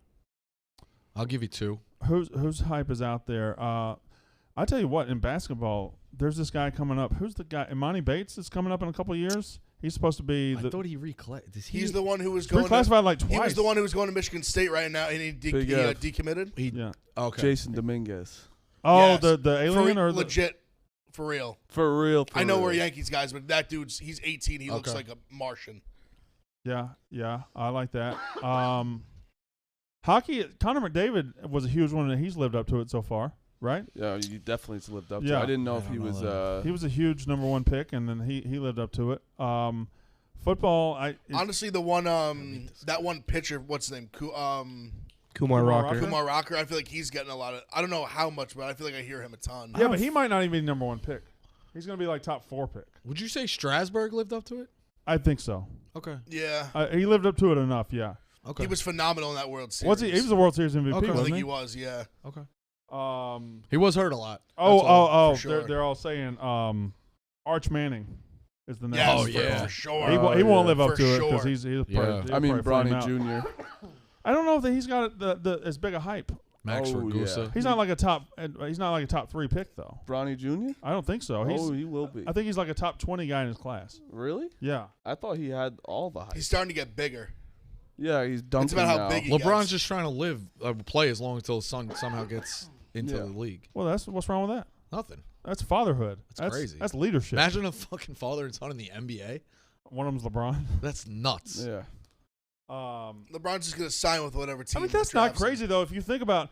I'll give you two. Whose hype is out there? I tell you what, in basketball, there's this guy coming up. Who's the guy? Imani Bates is coming up in a couple of years. He's supposed to be. I thought he reclassified. He's the one who was going. reclassified like twice. He was the one who was going to Michigan State right now, and he Big F. decommitted. Yeah. Okay. Jason Dominguez. Oh, Yes. the alien or the, legit, for real. For real. I know we're Yankees guys, but that he's 18. He looks Okay. like a Martian. Yeah, I like that. Hockey, Connor McDavid was a huge one, and he's lived up to it so far, right? Yeah, you definitely lived up to Yeah. it. I didn't know I if don't he know was. that. He was a huge number one pick, and then he lived up to it. Football, Honestly, the one that one pitcher, what's his name? Kumar Rocker. Kumar Rocker. I feel like he's getting a lot of. I don't know how much, but I feel like I hear him a ton. yeah, but he might not even be number one pick. He's going to be like top 4 pick. Would you say Strasburg lived up to it? I think so. Okay. Yeah, He lived up to it enough. Yeah. Okay. he was phenomenal in that World Series. Was he? He was the World Series MVP, Okay. I wasn't think he? he was. Yeah. Okay. Um. He was hurt a lot. That's all. Oh! for sure. They're all saying Arch Manning is the next. Yes, Oh, for- yeah. for sure. He won't live up For to it because sure. he's Yeah. probably, I mean, he'll probably Bronny flame out. Jr. I don't know if he's got the as big a hype. Max Oh, Ragusa. yeah. He's not like a top. He's not like a top 3 pick though. Bronny Jr. I don't think so. He's. He will be. I think he's like a top 20 guy in his class. Really? Yeah. I thought he had all the hype. He's starting to get bigger. Yeah, he's dunking It's about how now. big he LeBron's gets. just trying to play as long until his son somehow gets into Yeah. the league. Well, what's wrong with that? Nothing. That's fatherhood. That's crazy. That's leadership. Imagine a fucking father and son in the NBA. One of them's LeBron. That's nuts. Yeah. LeBron's just gonna sign with whatever team. I mean, that's not drafts him. crazy though. If you think about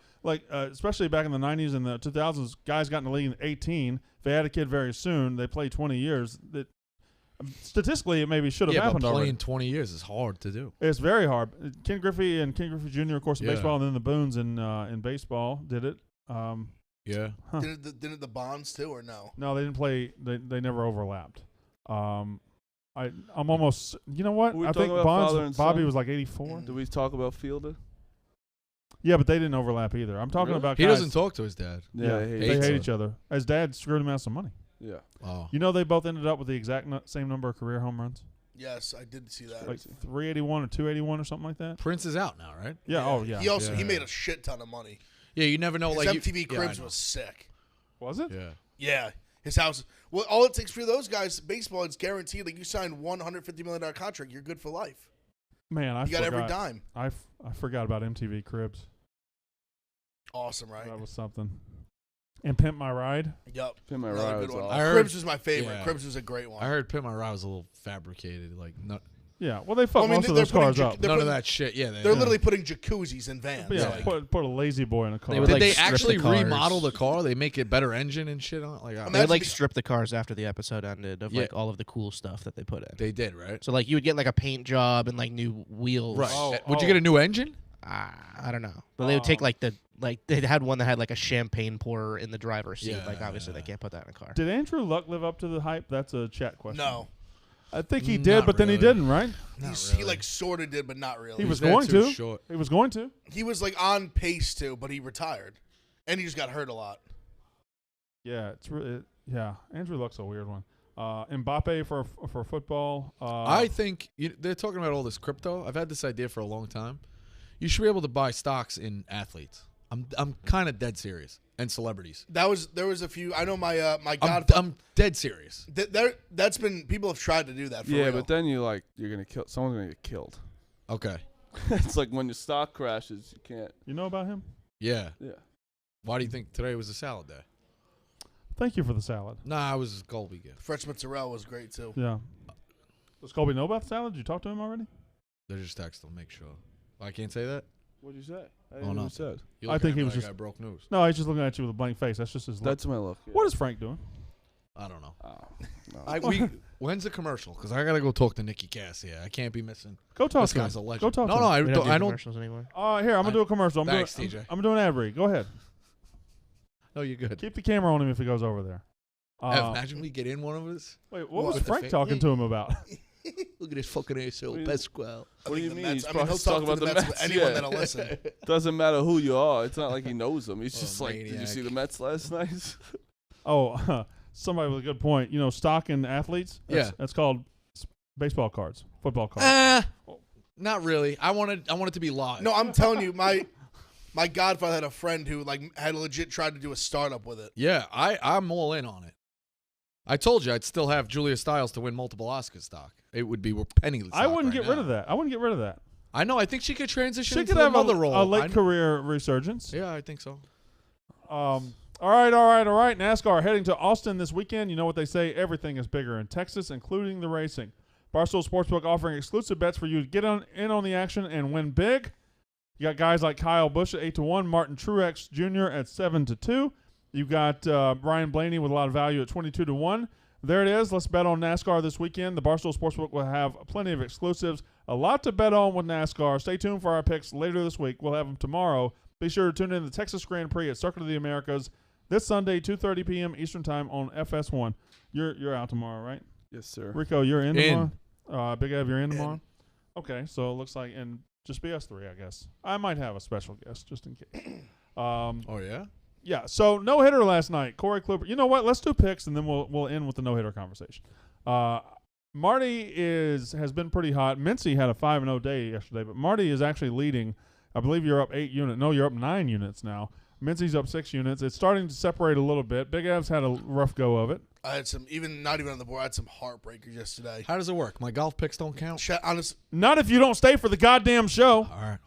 especially back in the 90s and the 2000s, guys got in the league in 18. If they had a kid very soon, they played 20 years. That statistically, it maybe should have Yeah, but happened playing already. 20 years is hard to do. It's very hard. Ken Griffey and Ken Griffey Jr. of course in Yeah. baseball, and then the Boones in baseball did it. Yeah. Huh. Didn't the Bonds too, or no? No, they didn't play. They never overlapped. I'm almost. You know what? Were we I think talking about father Bonds. and Bobby son? was like 84. Do we talk about Fielder? Yeah, but they didn't overlap either. I'm talking Really? about. He guys, doesn't talk to his dad. Yeah, he they hates hate him. each other. His dad screwed him out of some money. Yeah. Oh. You know, they both ended up with the exact same number of career home runs, Yes, I did see that. like 381 or 281 or something like that. Prince is out now, right? Yeah. Oh, yeah. He also Yeah. made a shit ton of money. Yeah, you never know. His like MTV yeah, I Cribs know. was sick. Was it? Yeah. Yeah, his house. Well, all it takes for those guys, baseball, it's guaranteed. Like you sign $150 million contract, you're good for life. Man, I You got forgot. every dime. I forgot about MTV Cribs. Awesome, right? That was something. And Pimp My Ride. Yep. Pimp My Another Ride good was one. awesome. I heard- Cribs was my favorite. yeah. Cribs was a great one. I heard Pimp My Ride was a little fabricated. Like, not, Yeah, well, they fuck Well, I mean, most of they're those cars putting up. They're None of putting- that shit. Yeah, They're literally putting jacuzzis in vans. Yeah, Like, put a lazy boy in a car. They would, Did like, they strip the actually cars. remodel the car? They make it better engine and shit on it? Like, They Imagine would like the- strip the cars after the episode ended of Yeah. like all of the cool stuff that they put in. they did, right? So like you would get like a paint job and like new wheels. Right. Oh, Would you get a new engine? I don't know, but they would take like they had one that had like a champagne pourer in the driver's seat. Yeah. Like obviously they can't put that in a car. Did Andrew Luck live up to the hype? That's a chat question. no. I think he did, Not but then he really. didn't, right? He like sort of did, but not really. He was there going too to. short. He was going to. He was like on pace to, but he retired, and he just got hurt a lot. Yeah, it's really yeah. Andrew Luck's a weird one. Mbappe for football. I think they're talking about all this crypto. I've had this idea for a long time. You should be able to buy stocks in athletes. I'm kind of dead serious. And celebrities. There was a few. I know my my I'm, godfather. I'm dead serious. That's been people have tried to do that. For Yeah, real. but then you're gonna kill someone's gonna get killed. Okay. It's like when your stock crashes, you can't. You know about him? Yeah. Yeah. Why do you think today was a salad day? Thank you for the salad. Nah, it was a Colby gift. French mozzarella was great too. Yeah. Does Colby know about the salad? Did you talk to him already? They're just texting. Make sure. I can't say that. What'd you say? I Oh, didn't know no. what you said. You I look think at he me was like just- I broke news. No, he's just looking at you with a blank face. That's just his look. That's my look. Yeah. What is Frank doing? I don't know. Oh, no. When's the commercial? Because I gotta go talk to Nikki Cass here. I can't be missing. Go talk This to him. guy's a legend. Go talk no, to no, him. I We don't. do I don't. commercials anymore. Here, I'm going to do a commercial. I'm Thanks, doing, TJ. I'm doing ad read. Go ahead. No, you're good. Keep the camera on him if he goes over there. Imagine we get in one of us. Wait, what was With the Frank fa- talking to him about? Look at this fucking asshole, What Pasquale. What do you The mean? Mets- He's I mean, probably he'll talk talking to about the the Mets Mets. with anyone yeah. that'll listen. Doesn't matter who you are. It's not like he knows them. He's just like, did you maniac. see the Mets last night? Oh, somebody with a good point. You know, stock in athletes? Yeah. That's called baseball cards, football cards. Not really. I wanted it to be live. No, I'm telling you, my godfather had a friend who like had legit tried to do a startup with it. Yeah, I'm all in on it. I told you I'd still have Julia Stiles to win multiple Oscar stock. It would be penniless. I wouldn't get rid of that. I wouldn't get rid of that. I know. I think she could transition She into could have another role. a late I- career resurgence. Yeah, I think so. All right. NASCAR heading to Austin this weekend. You know what they say, everything is bigger in Texas, including the racing. Barstool Sportsbook offering exclusive bets for you to get in on the action and win big. You got guys like Kyle Busch at 8-1, Martin Truex Jr. at 7-2. You've got Brian Blaney with a lot of value at 22-1. There it is. Let's bet on NASCAR this weekend. The Barstool Sportsbook will have plenty of exclusives. A lot to bet on with NASCAR. Stay tuned for our picks later this week. We'll have them tomorrow. Be sure to tune in to the Texas Grand Prix at Circuit of the Americas this Sunday, 2:30 p.m. Eastern Time on FS1. You're out tomorrow, right? Yes, sir. Rico, you're in In. tomorrow? Big Ev, you're in tomorrow? Okay, so it looks like, and just be us three, I guess. I might have a special guest just in case. Oh yeah. Yeah, so no hitter last night. Corey Kluber. You know what? Let's do picks and then we'll end with the no hitter conversation. Marty has been pretty hot. Mincy had a 5-0 day yesterday, but Marty is actually leading. I believe you're up 8 units. No, you're up 9 units now. Mincy's up 6 units. It's starting to separate a little bit. Big Ev's had a rough go of it. I had some, not even on the board. I had some heartbreakers yesterday. How does it work? My golf picks don't count. Honest, Not if you don't stay for the goddamn show. All right.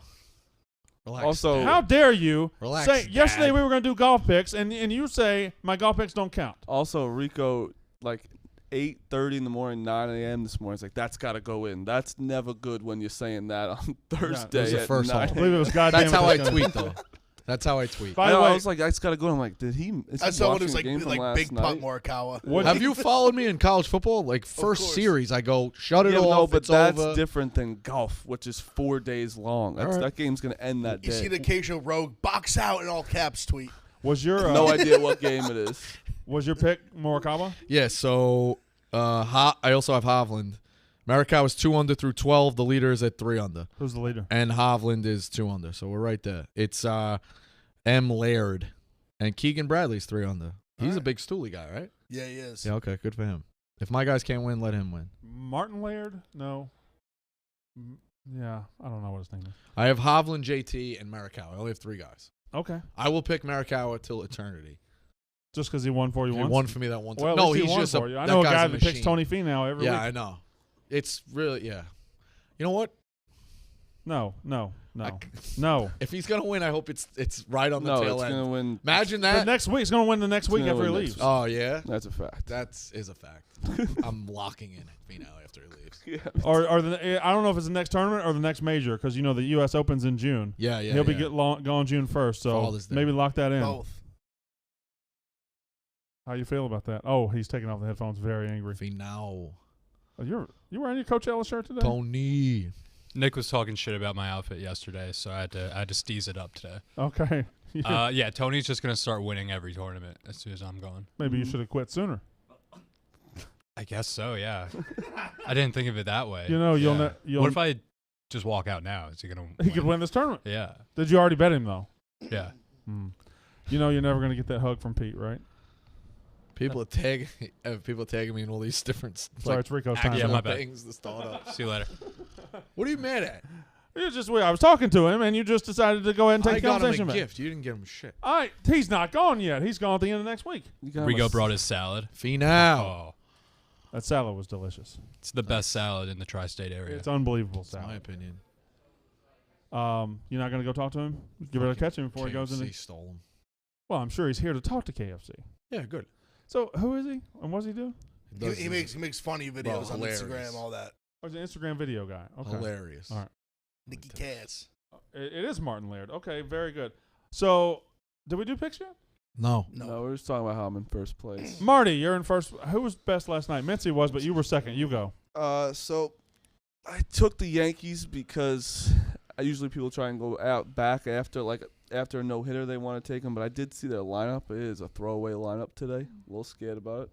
Relax. Also, How dare you Relax, say yesterday Dad. we were going to do golf picks and you say my golf picks don't count. Also, Rico, like 8:30 in the morning, 9 a.m. this morning. It's like that's got to go in. That's never good when you're saying that on Thursday. was the at first 9 I believe it was goddamn. That's how I tweet though. That's how I tweet. By I the know, way, I was like, that's got to go in. I'm like, did he? Is I he saw one watching who's the game from like last big night? putt Morikawa. What- Have you followed me in college football? Like first course. series, I go shut it Yeah, off. no, but it's that's over. different than golf, which is 4 days long. That's, All right. That game's gonna end that You day. see the occasional rogue box out in all caps tweet. was your no idea what game it is. was your pick Morikawa? Yeah. So I also have Hovland. Morikawa is 2 under through 12. The leader is at 3 under, Who's the leader? and Hovland is 2 under. So we're right there. It's M. Laird, and Keegan Bradley's 3 under. He's a big stooly guy, right? Yeah, he is. Yeah. Okay. Good for him. If my guys can't win, let him win. Martin Laird? No. Yeah, I don't know what his name is. I have Hovland, JT, and Morikawa. I only have 3 guys. Okay. I will pick Morikawa till eternity. Just because he won for you He once? won for me that one time. Well, at no, least he's he won just for a. you. I that know a guy's guy that picks machine. Tony Finau every Yeah, week. I know. It's really You know what? No. If he's gonna win, I hope it's right on the No, tail it's end. gonna win. Imagine The that. next week, he's going to win the next week gonna after he win leaves. next Oh yeah, That's a fact. that is a fact. I'm locking in Finau after he leaves. Yeah. Or I don't know if it's the next tournament or the next major because the U.S. Opens in June. Yeah. He'll be going June 1st, so Father's Day. maybe lock that in. Both. How you feel about that? Oh, he's taking off the headphones, very angry. Finau. Oh, you wearing your Coachella shirt today? Tony. Nick was talking shit about my outfit yesterday, so I had to steeze it up today. Okay. Yeah, Tony's just gonna start winning every tournament as soon as I'm gone. Maybe you should have quit sooner. I guess so. Yeah. I didn't think of it that way. You'll What if I just walk out now? Is he gonna? he could win this tournament. Yeah. Did you already bet him though? Yeah. You're never gonna get that hug from Pete, right? People tagging me in all these different Sorry, it's Rico's time. Yeah, my bad. things to start up. See you later. What are you mad at? It's just weird. I was talking to him, and you just decided to go ahead and take I the got him conversation a back. gift. You didn't get him shit. All right, he's not gone yet. He's gone at the end of next week. Rigo brought his salad. Finau. Oh, That salad was delicious. it's the best salad in the tri-state area. It's unbelievable That's my salad. opinion. You're not going to go talk to him? Give it a catch him before he goes in. KFC stole him. Well, I'm sure he's here to talk to KFC. Yeah, good. So who is he, and what's he do? He makes funny videos on hilarious. Instagram, all that. Oh, he's an Instagram video guy. Okay. Hilarious. All right. Nicky Cass. It is Martin Laird. Okay, very good. So, did we do picks yet? No. No, we're just talking about how I'm in first place. Marty, you're in first. Who was best last night? Mincy was, but you were second. You go. So I took the Yankees because usually people try and go out back after a no hitter they want to take them, but I did see their lineup. It is a throwaway lineup today. A little scared about it.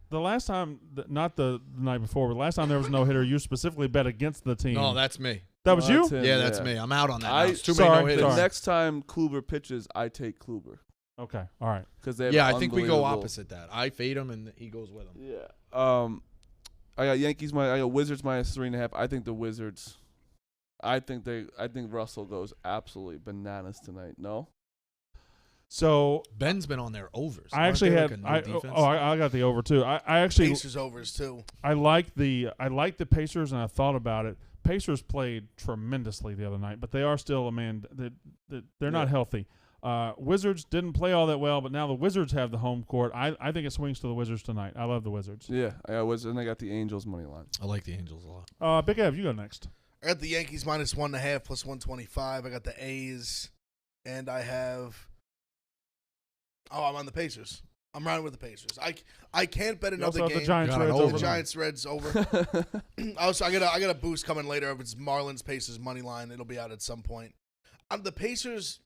The last time, not the night before, but last time there was no hitter, you specifically bet against the team. No, that's me. That was you? That's him, Yeah, that's me. I'm out on that. Now. It's too many sorry. no-hitters. The Sorry. next time Kluber pitches, I take Kluber Okay, all right. because they have Yeah, I think we go unbelievable- opposite that. I fade him and he goes with him. Yeah. I got Yankees. I got Wizards -3.5. I think the Wizards. I think Russell goes absolutely bananas tonight. No. So Ben's been on their overs. I actually had I got the over too. I actually Pacers overs too. I like the Pacers, and I thought about it. Pacers played tremendously the other night, but they are still they're not healthy. Wizards didn't play all that well, but now the Wizards have the home court. I think it swings to the Wizards tonight. I love the Wizards. Yeah, I got Wizards, and I got the Angels money line. I like the Angels a lot. Big Ev, you go next. I got the Yankees -1.5 plus 125. I got the A's, and I have. Oh, I'm on the Pacers. I'm riding with the Pacers. I can't bet You also another have game. the Giants Got it Reds over. over. The Giants Reds over. Also, I got a boost coming later. If it's Marlins Pacers money line, it'll be out at some point. The Pacers,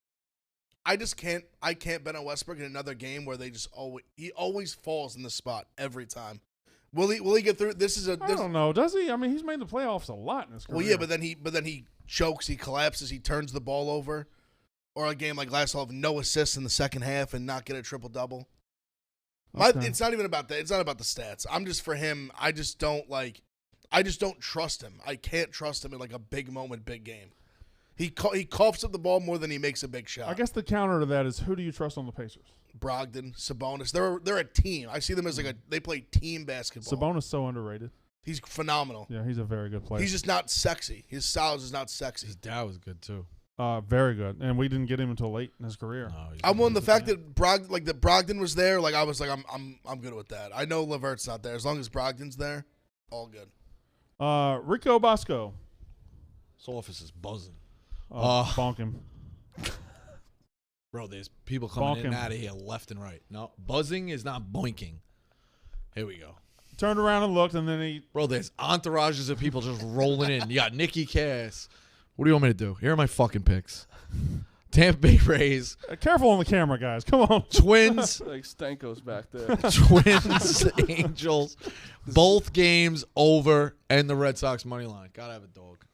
I can't bet on Westbrook in another game where he always falls in the spot every time. Will he get through? I don't know. Does he? I mean, he's made the playoffs a lot in his career. Well, yeah, but then he chokes, he collapses, he turns the ball over, or a game like last, I'll have no assists in the second half and not get a triple double. Okay. It's not even about that. It's not about the stats. I'm just for him. I just don't trust him. I can't trust him in like a big moment, big game. He coughs up the ball more than he makes a big shot. I guess the counter to that is who do you trust on the Pacers? Brogdon, Sabonis. They're a team. I see them as they play team basketball. Sabonis so underrated. He's phenomenal. Yeah, he's a very good player. He's just not sexy. His style is just not sexy. His dad was good too. Very good, and we didn't get him until late in his career. No, I'm on the fact that Brogdon was there. Like I was like, I'm good with that. I know Levert's not there. As long as Brogdon's there, all good. Rico Bosco. This office is buzzing. Bonk him. Bro, there's people coming in and Bonking. out of here left and right. No, buzzing is not boinking. Here we go. Turned around and looked, and then he. Bro, there's entourages of people just rolling in. You got Nicky Cass. What do you want me to do? Here are my fucking picks. Tampa Bay Rays. Careful on the camera, guys. Come on. Twins. Like Stanko's back there. Twins. Angels. Both games over, and the Red Sox money line. Gotta have a dog.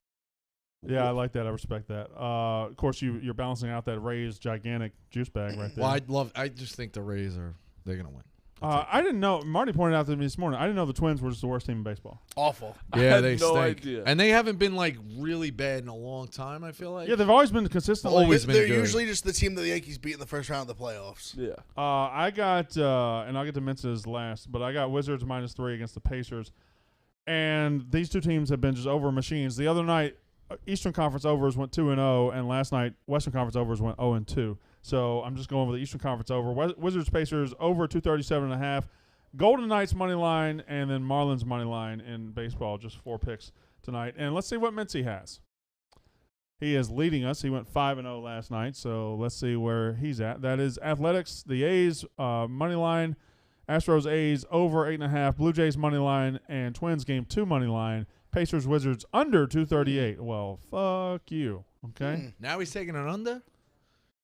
Yeah, I like that. I respect that. Of course, you're balancing out that Rays gigantic juice bag right there. Well, I just think the Rays they're gonna win. I didn't know. Marty pointed out to me this morning. I didn't know the Twins were just the worst team in baseball. Awful. I Yeah, had they no stink. idea. And they haven't been like really bad in a long time, I feel like. Yeah, they've always been consistently. Always been They're good. usually just the team that the Yankees beat in the first round of the playoffs. Yeah. I got, and I'll get to Mince's last, but I got Wizards -3 against the Pacers. And these two teams have been just over machines. The other night, Eastern Conference overs went 2-0, and last night Western Conference overs went 0-2. So I'm just going with the Eastern Conference over. Wizards Pacers over 237.5. Golden Knights money line, and then Marlins money line in baseball. Just 4 picks tonight. And let's see what Mincy has. He is leading us. He went 5-0 last night, so let's see where he's at. That is Athletics, the A's money line, Astros A's over 8.5, Blue Jays money line, and Twins game 2 money line. Pacers Wizards under 238. Well, fuck you. Okay. Now he's taking an under.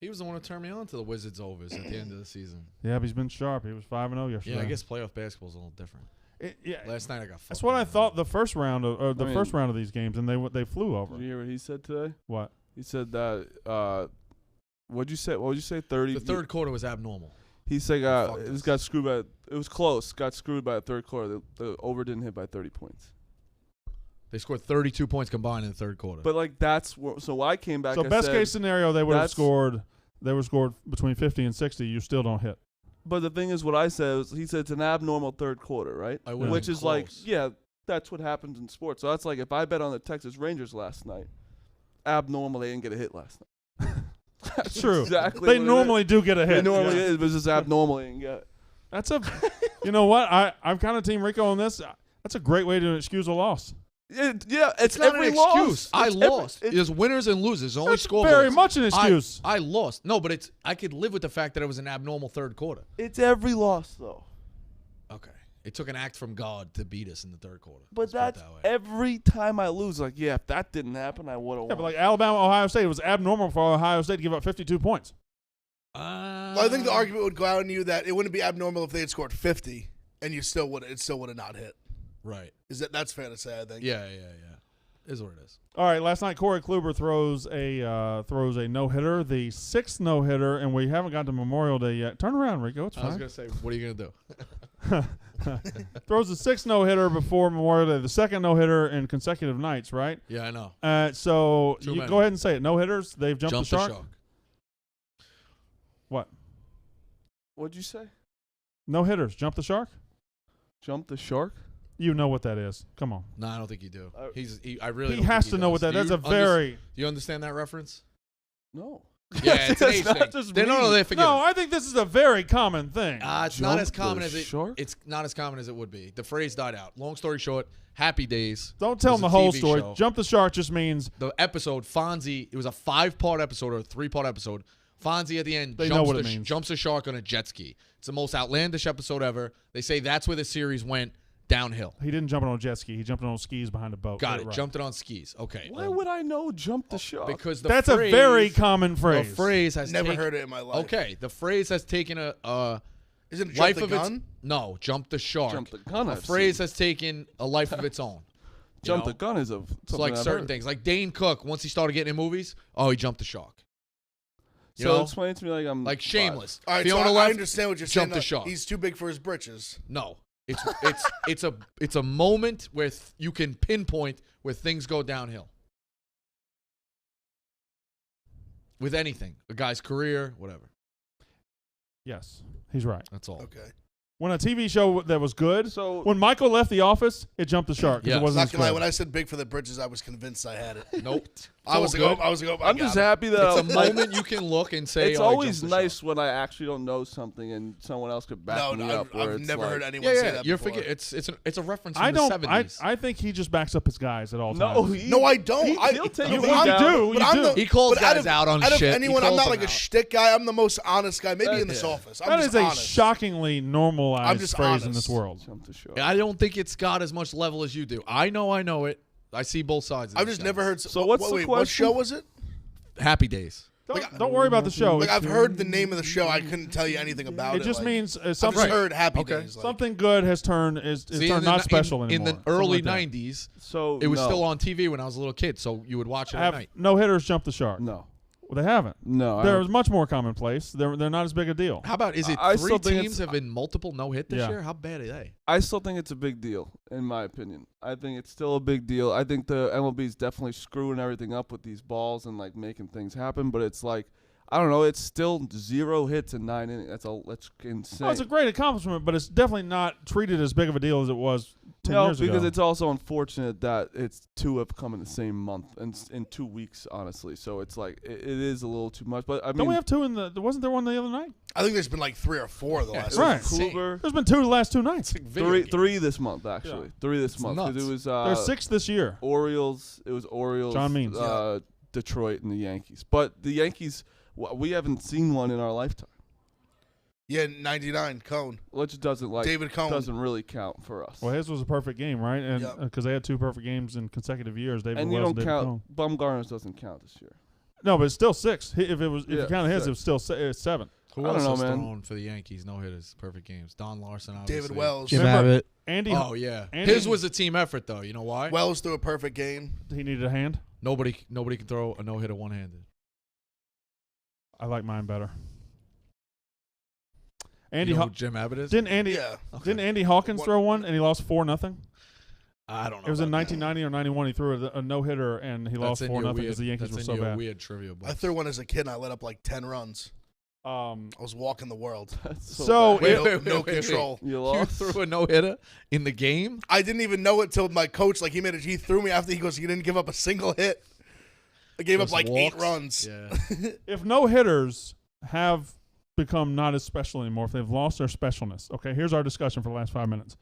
He was the one who turned me on to the Wizards overs at the end of the season. Yeah, but he's been sharp. He was 5-0 yesterday. Yeah, I guess playoff basketball is a little different. Last night I got. That's what I thought the first round of first round of these games, and they flew over. Did you hear what he said today? What? He said that. What'd you say? What would you say? 30. The third quarter was abnormal. He said it got screwed by. It was close. Got screwed by the third quarter. The over didn't hit by 30 points. They scored 32 points combined in the third quarter. But like so I came back. So I best said, case scenario, they would have scored. They were scored between 50 and 60. You still don't hit. But the thing is, what I said was, he said it's an abnormal third quarter, right? Which is like, yeah, that's what happens in sports. So that's like if I bet on the Texas Rangers last night, abnormal they didn't get a hit last night. That's true. Exactly. They normally do get a hit. They normally it was just abnormal they didn't get it. That's a. You know what? I'm kind of Team Rico on this. That's a great way to excuse a loss. It's not every an loss. excuse. I lost. There's winners and losers. Only scoreboards. Very much an excuse. I lost. No, but I could live with the fact that it was an abnormal third quarter. It's every loss though. Okay. It took an act from God to beat us in the third quarter. But that's every time I lose. Like, yeah, if that didn't happen, I would have won. Yeah, but like Alabama, Ohio State, it was abnormal for Ohio State to give up 52 points. Well, I think the argument would go out on you that it wouldn't be abnormal if they had scored 50 and it still would have not hit. Right. That's fair to say, I think. Yeah. Is what it is. All right, last night Corey Kluber throws a no-hitter, the 6th no-hitter, and we haven't got to Memorial Day yet. Turn around, Rico. It's fine. I was going to say, what are you going to do? Throws the 6th no-hitter before Memorial Day, the 2nd no-hitter in consecutive nights, right? Yeah, I know. So you go ahead and say it. No-hitters, they've jumped the shark? What? What'd you say? No-hitters, jump the shark? Jump the shark? You know what that is. Come on. No, I don't think you do. He He has to know what that is. That's a very. Do you understand that reference? No. Yeah, it's an age thing. They forget. No, I think this is a very common thing. It's not as common as it's not as common as it would be. The phrase died out. Long story short, Happy Days. Don't tell them the whole story. Jump the shark just means the episode. Fonzie. It was a 5-part episode or a 3-part episode. Fonzie at the end jumps a shark on a jet ski. It's the most outlandish episode ever. They say that's where the series went downhill. He didn't jump it on a jet ski. He jumped it on skis behind a boat. Got it. Right. Jumped it on skis. Okay. Why would I know jump the shark? Because that's a very common phrase. The phrase has never heard it in my life. Okay. The phrase has taken a Is it life jump the of gun? its no. Jump the shark. Jump the gun. The phrase has taken a life of its own. Jump the gun is it's like certain things. Like Dane Cook, once he started getting in movies, he jumped the shark. So explain it to me like I'm like Shameless. All right, Fiona so left, I understand what you're saying. Jump the shark. He's too big for his britches. No. It's a moment where you can pinpoint where things go downhill. With anything. A guy's career, whatever. Yes, he's right. That's all. Okay. When a TV show that was good, so when Michael left The Office, it jumped the shark. Yes. It wasn't Not gonna lie, when I said big for the britches, I was convinced I had it. Nope. I was good. I'm just happy that it's a moment you can look and say. It's always nice when I actually don't know something and someone else could back me up. I've never heard anyone say that. You're before. It's a reference from the 70s. I think he just backs up his guys at all times. No, I don't. He'll take you me down. do. He calls guys out on out shit. Of anyone, I'm not like a shtick guy. I'm the most honest guy, maybe in this office. That is a shockingly normalized phrase in this world. I don't think it's got as much level as you do. I know it. I see both sides of it. I've just never heard. So what's the question? What show was it? Happy Days. Don't worry about the show. Like I've heard the name of the show. I couldn't tell you anything about it. It just means I've something. just heard Happy Days. Something good has turned not special anymore. In the early '90s, so it was still on TV when I was a little kid. So you would watch it at night. No hitters jump the shark. No. Well, they haven't. No. They're much more commonplace. They're not as big a deal. How about is it I three still think teams have been multiple no-hit this Yeah. year? How bad are they? I still think it's a big deal, in my opinion. I think it's still a big deal. I think the MLB is definitely screwing everything up with these balls and like making things happen. But it's like, I don't know. It's still 0 hits in 9 innings. That's insane. Well, it's a great accomplishment, but it's definitely not treated as big of a deal as it was 10 No, years because ago. it's also unfortunate that it's two have come in the same month and in 2 weeks, honestly. So it's like it is a little too much. But I mean, Don't we have two in the? Wasn't there one the other night? I think there's been like 3 or 4 the last. Right. Kluber, There's been two the last 2 nights. three this month actually. 3 this month. 'Cause it was There's 6 this year. Orioles. It was Orioles. John Means. Detroit and the Yankees. But the Yankees, we haven't seen one in our lifetime. Yeah, 99 Cone. Which doesn't David Cone doesn't really count for us. Well, his was a perfect game, right? And because they had 2 perfect games in consecutive years, David and you Wells don't and David Cone. count. Bumgarner's doesn't count this year. No, but it's still 6. If you counted his, 6. it was still 7. Who I don't else know, has man. thrown for the Yankees? No hitters, perfect games. Don Larson, obviously. David Wells. Jim Remember, Abbott. Andy. Oh yeah, Andy- his was a team effort though. You know why? Wells threw a perfect game. He needed a hand. Nobody can throw a no hitter one-handed. I like mine better. You Andy, know who Jim Abbott is? didn't Andy? Yeah. Didn't Andy Hawkins throw one and he lost 4-0? I don't know. It was in about that. 1990 or 91. He threw a no hitter and he lost That's in 4-0 your because the Yankees that's were in so your bad. Weird trivia book. I threw one as a kid and I let up like 10 runs. I was walking the world. So Wait, no control. You You lost. threw a no hitter in the game. I didn't even know it till my coach, like he threw me after he goes, you didn't give up a single hit. I gave up Just like walks. 8 runs. Yeah. if no hitters have become not as special anymore, if they've lost their specialness, okay, here's our discussion for the last 5 minutes.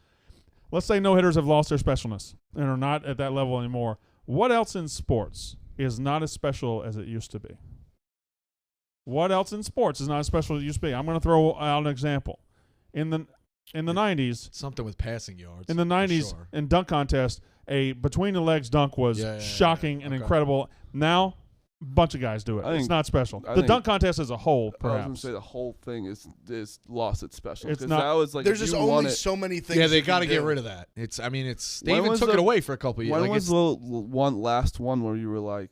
Let's say no hitters have lost their specialness and are not at that level anymore. What else in sports is not as special as it used to be? What else in sports is not as special as it used to be? I'm going to throw out an example. In the 90s, Something with passing yards. in the for 90s, sure. in dunk contest, a between the legs dunk was shocking and Okay. incredible. Now, a bunch of guys do it. I It's think- not special. I The think- dunk contest as a whole, I was gonna perhaps. say the whole thing is lost its special. It's 'Cause not- that was like There's if just you won only it, so many things. Yeah, they got to get rid of that. It's. I mean, it's. They When even was took it the- away for a couple of years. When Like, was the last one where you were like,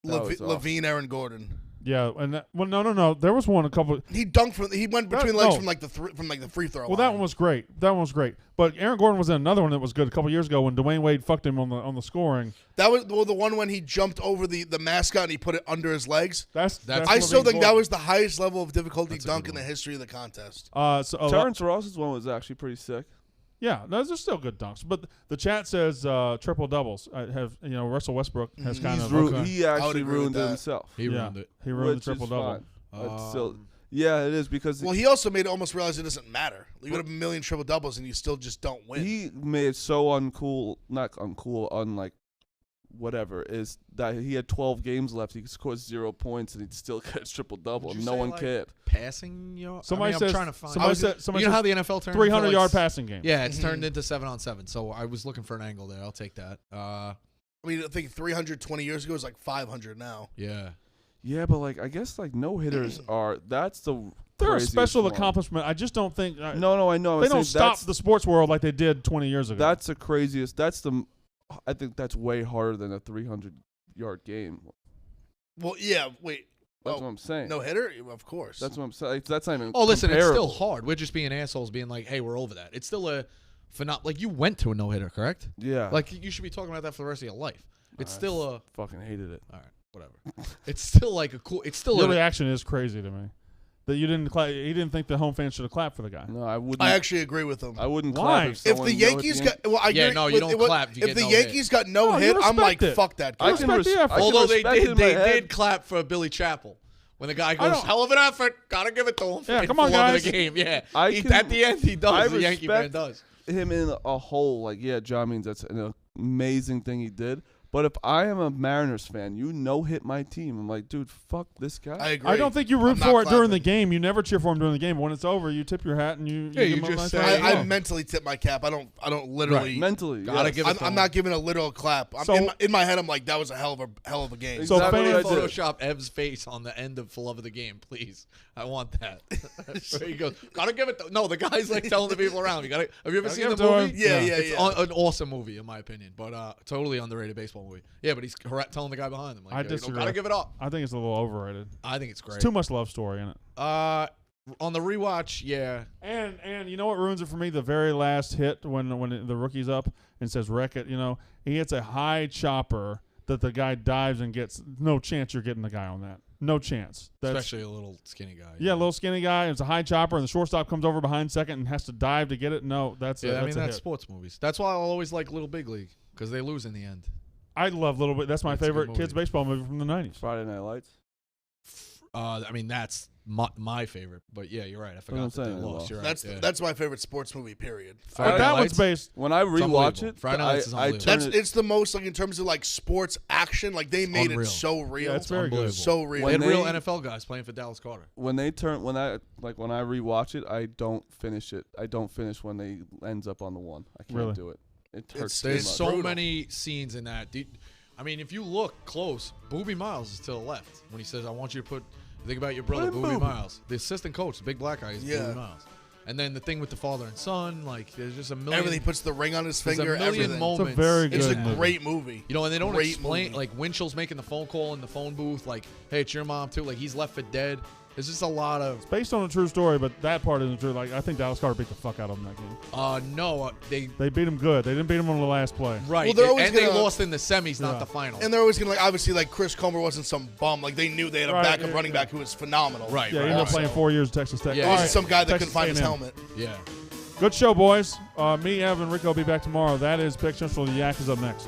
that was awesome. Levine, Aaron Gordon. Yeah, and no. There was one a couple. He dunked from. He went between legs no. from like the free throw. Well, line. that one was great. That one was great. But Aaron Gordon was in another one that was good a couple years ago when Dwayne Wade fucked him on the scoring. That was the one when he jumped over the mascot and he put it under his legs. That's I still Levine think that Gordon. was the highest level of difficulty That's a dunk good in the one. history of the contest. Terrence Ross's one was actually pretty sick. Yeah, those are still good dunks. But the chat says triple doubles. Russell Westbrook has kind of He actually agree with ruined it that. himself. he ruined it. He ruined which the triple is double. fine. It's still, yeah, it is because Well, he also made it almost realize it doesn't matter. You got a million triple doubles and you still just don't win. he made it so unlike whatever is that he had 12 games left. He scored 0 points and he'd still get a triple double. Would you No say, one like, cared. Passing yards. Somebody I'm says trying to find. somebody I was- said somebody you know how says the NFL turned 300 into, yard like, passing game. Yeah, it's turned into 7-on-7. So I was looking for an angle there. I'll take that. I mean, I think 320 years ago is like 500 now. Yeah. Yeah, but like I guess like no hitters are. That's the. They're a craziest special one. accomplishment. I just don't think No, I know. they I'm don't saying stop that's- the sports world like they did 20 years ago. That's the craziest. That's the. I think that's way harder than a 300-yard game. Well, yeah. Wait. That's what I'm saying. No hitter, of course. That's what I'm saying. That's not even. Oh, listen, it's still comparable. hard. We're just being assholes, being like, "Hey, we're over that." It's still a like you went to a no hitter, correct? Yeah. Like you should be talking about that for the rest of your life. It's still a. Fucking hated it. All right, whatever. It's still like a cool. It's still Your a. reaction is crazy to me. That you didn't clap. He didn't think the home fans should have clapped for the guy. No, I wouldn't. I actually agree with him. I wouldn't Why? clap If someone the no hit Yankees the got, well, I Yeah, agree no, you with- don't what- clap if you If get the no Yankees got no No, you hit, I'm respect like, it. fuck that I guy. can respect the effort. I can Although they respect it in my they head. did clap for Billy Chappell when the guy don't- goes, "Hell of an effort, gotta give it to him." Yeah, in come on, full of guys. The game, yeah. I He- can- at the end, he does. I The Yankee man respect does. him in a whole. Like, yeah, John means that's an amazing thing he did. But if I am a Mariners fan, hit my team. I'm like, dude, fuck this guy. I agree. I don't think you root I'm not for it during the clapping. game. You never cheer for him during the game. But when it's over, you tip your hat and you Yeah, give you him a just nice say, round of I applause. mentally tip my cap. I don't literally. Mentally, Gotta yes. give it to I'm him. not giving a literal clap. So- in my head, I'm like, that was a hell of a game. So Exactly fans- what I did. Photoshop Ev's face on the end of "For Love of the Game," please. I want that. Where he goes, "Gotta give it." No, the guy's like telling the people around. Have you ever Gotta seen give the it to movie? him. Yeah. It's an awesome movie in my opinion, but totally underrated baseball movie. Yeah, but he's telling the guy behind him, like, I "Yo, you don't disagree. gotta give it up." I think it's a little overrated. I think it's great. It's too much love story in it. On the rewatch, yeah. And you know what ruins it for me? The very last hit when the rookie's up and says wreck it. He hits a high chopper that the guy dives and gets. No chance you're getting the guy on that. No chance. Especially a little skinny guy. Yeah, a little skinny guy. It's a high chopper, and the shortstop comes over behind second and has to dive to get it. No, that's Yeah, that's a that's hit. sports movies. That's why I'll always like Little Big League because they lose in the end. I love Little Bit. That's my That's a good favorite movie. kids baseball movie from the 90s. Friday Night Lights. I mean, that's my favorite. But yeah, you're right. I forgot I'm that they saying they lost. lost. You're right. That's my favorite sports movie. Period. But Friday that Night one's Lights? based. When I rewatch unbelievable. it, Friday Night Lights is I unbelievable. turn That's it. it's the most like in terms of like sports action. Like they made unreal. it so real. Yeah, it's very good. So real. When They had real they- NFL guys playing for Dallas Carter. When I rewatch it, I don't finish it. I don't finish when they ends up on the one. I can't Really? do it. It hurts too There's much. so brutal. many scenes in that. I mean, if you look close, Boobie Miles is to the left when he says, "I want you to think about your brother, Blame Boobie Boobie. Miles." The assistant coach, the big black guy, is Yeah. Boobie Miles. And then the thing with the father and son, like there's just a million. Everything. He puts the ring on his There's finger. a million Everything. moments. It's a very It's a good movie. great movie. You know, and they don't Great explain. movie. Like Winchell's making the phone call in the phone booth, like, "Hey, it's your mom too." Like he's left for dead. There's just a lot of. Based on a true story, but that part isn't true. Like I think Dallas Carter beat the fuck out of them that game. No, they They beat him good. They didn't beat him on the last play. right. Well, they're always and they gonna- lost in the semis, Yeah. not the final. And they're always gonna like obviously like Chris Comer wasn't some bum. Like they knew they had a Right, backup yeah, running yeah. back who was phenomenal. Right, Yeah, he right. ended up Also- playing 4 years at Texas Tech. Yeah. It All was right. just some guy that Texas couldn't find his A&M. helmet. yeah. Good show, boys. Me, Evan, Rico will be back tomorrow. That is Pick Central. The Yak is up next.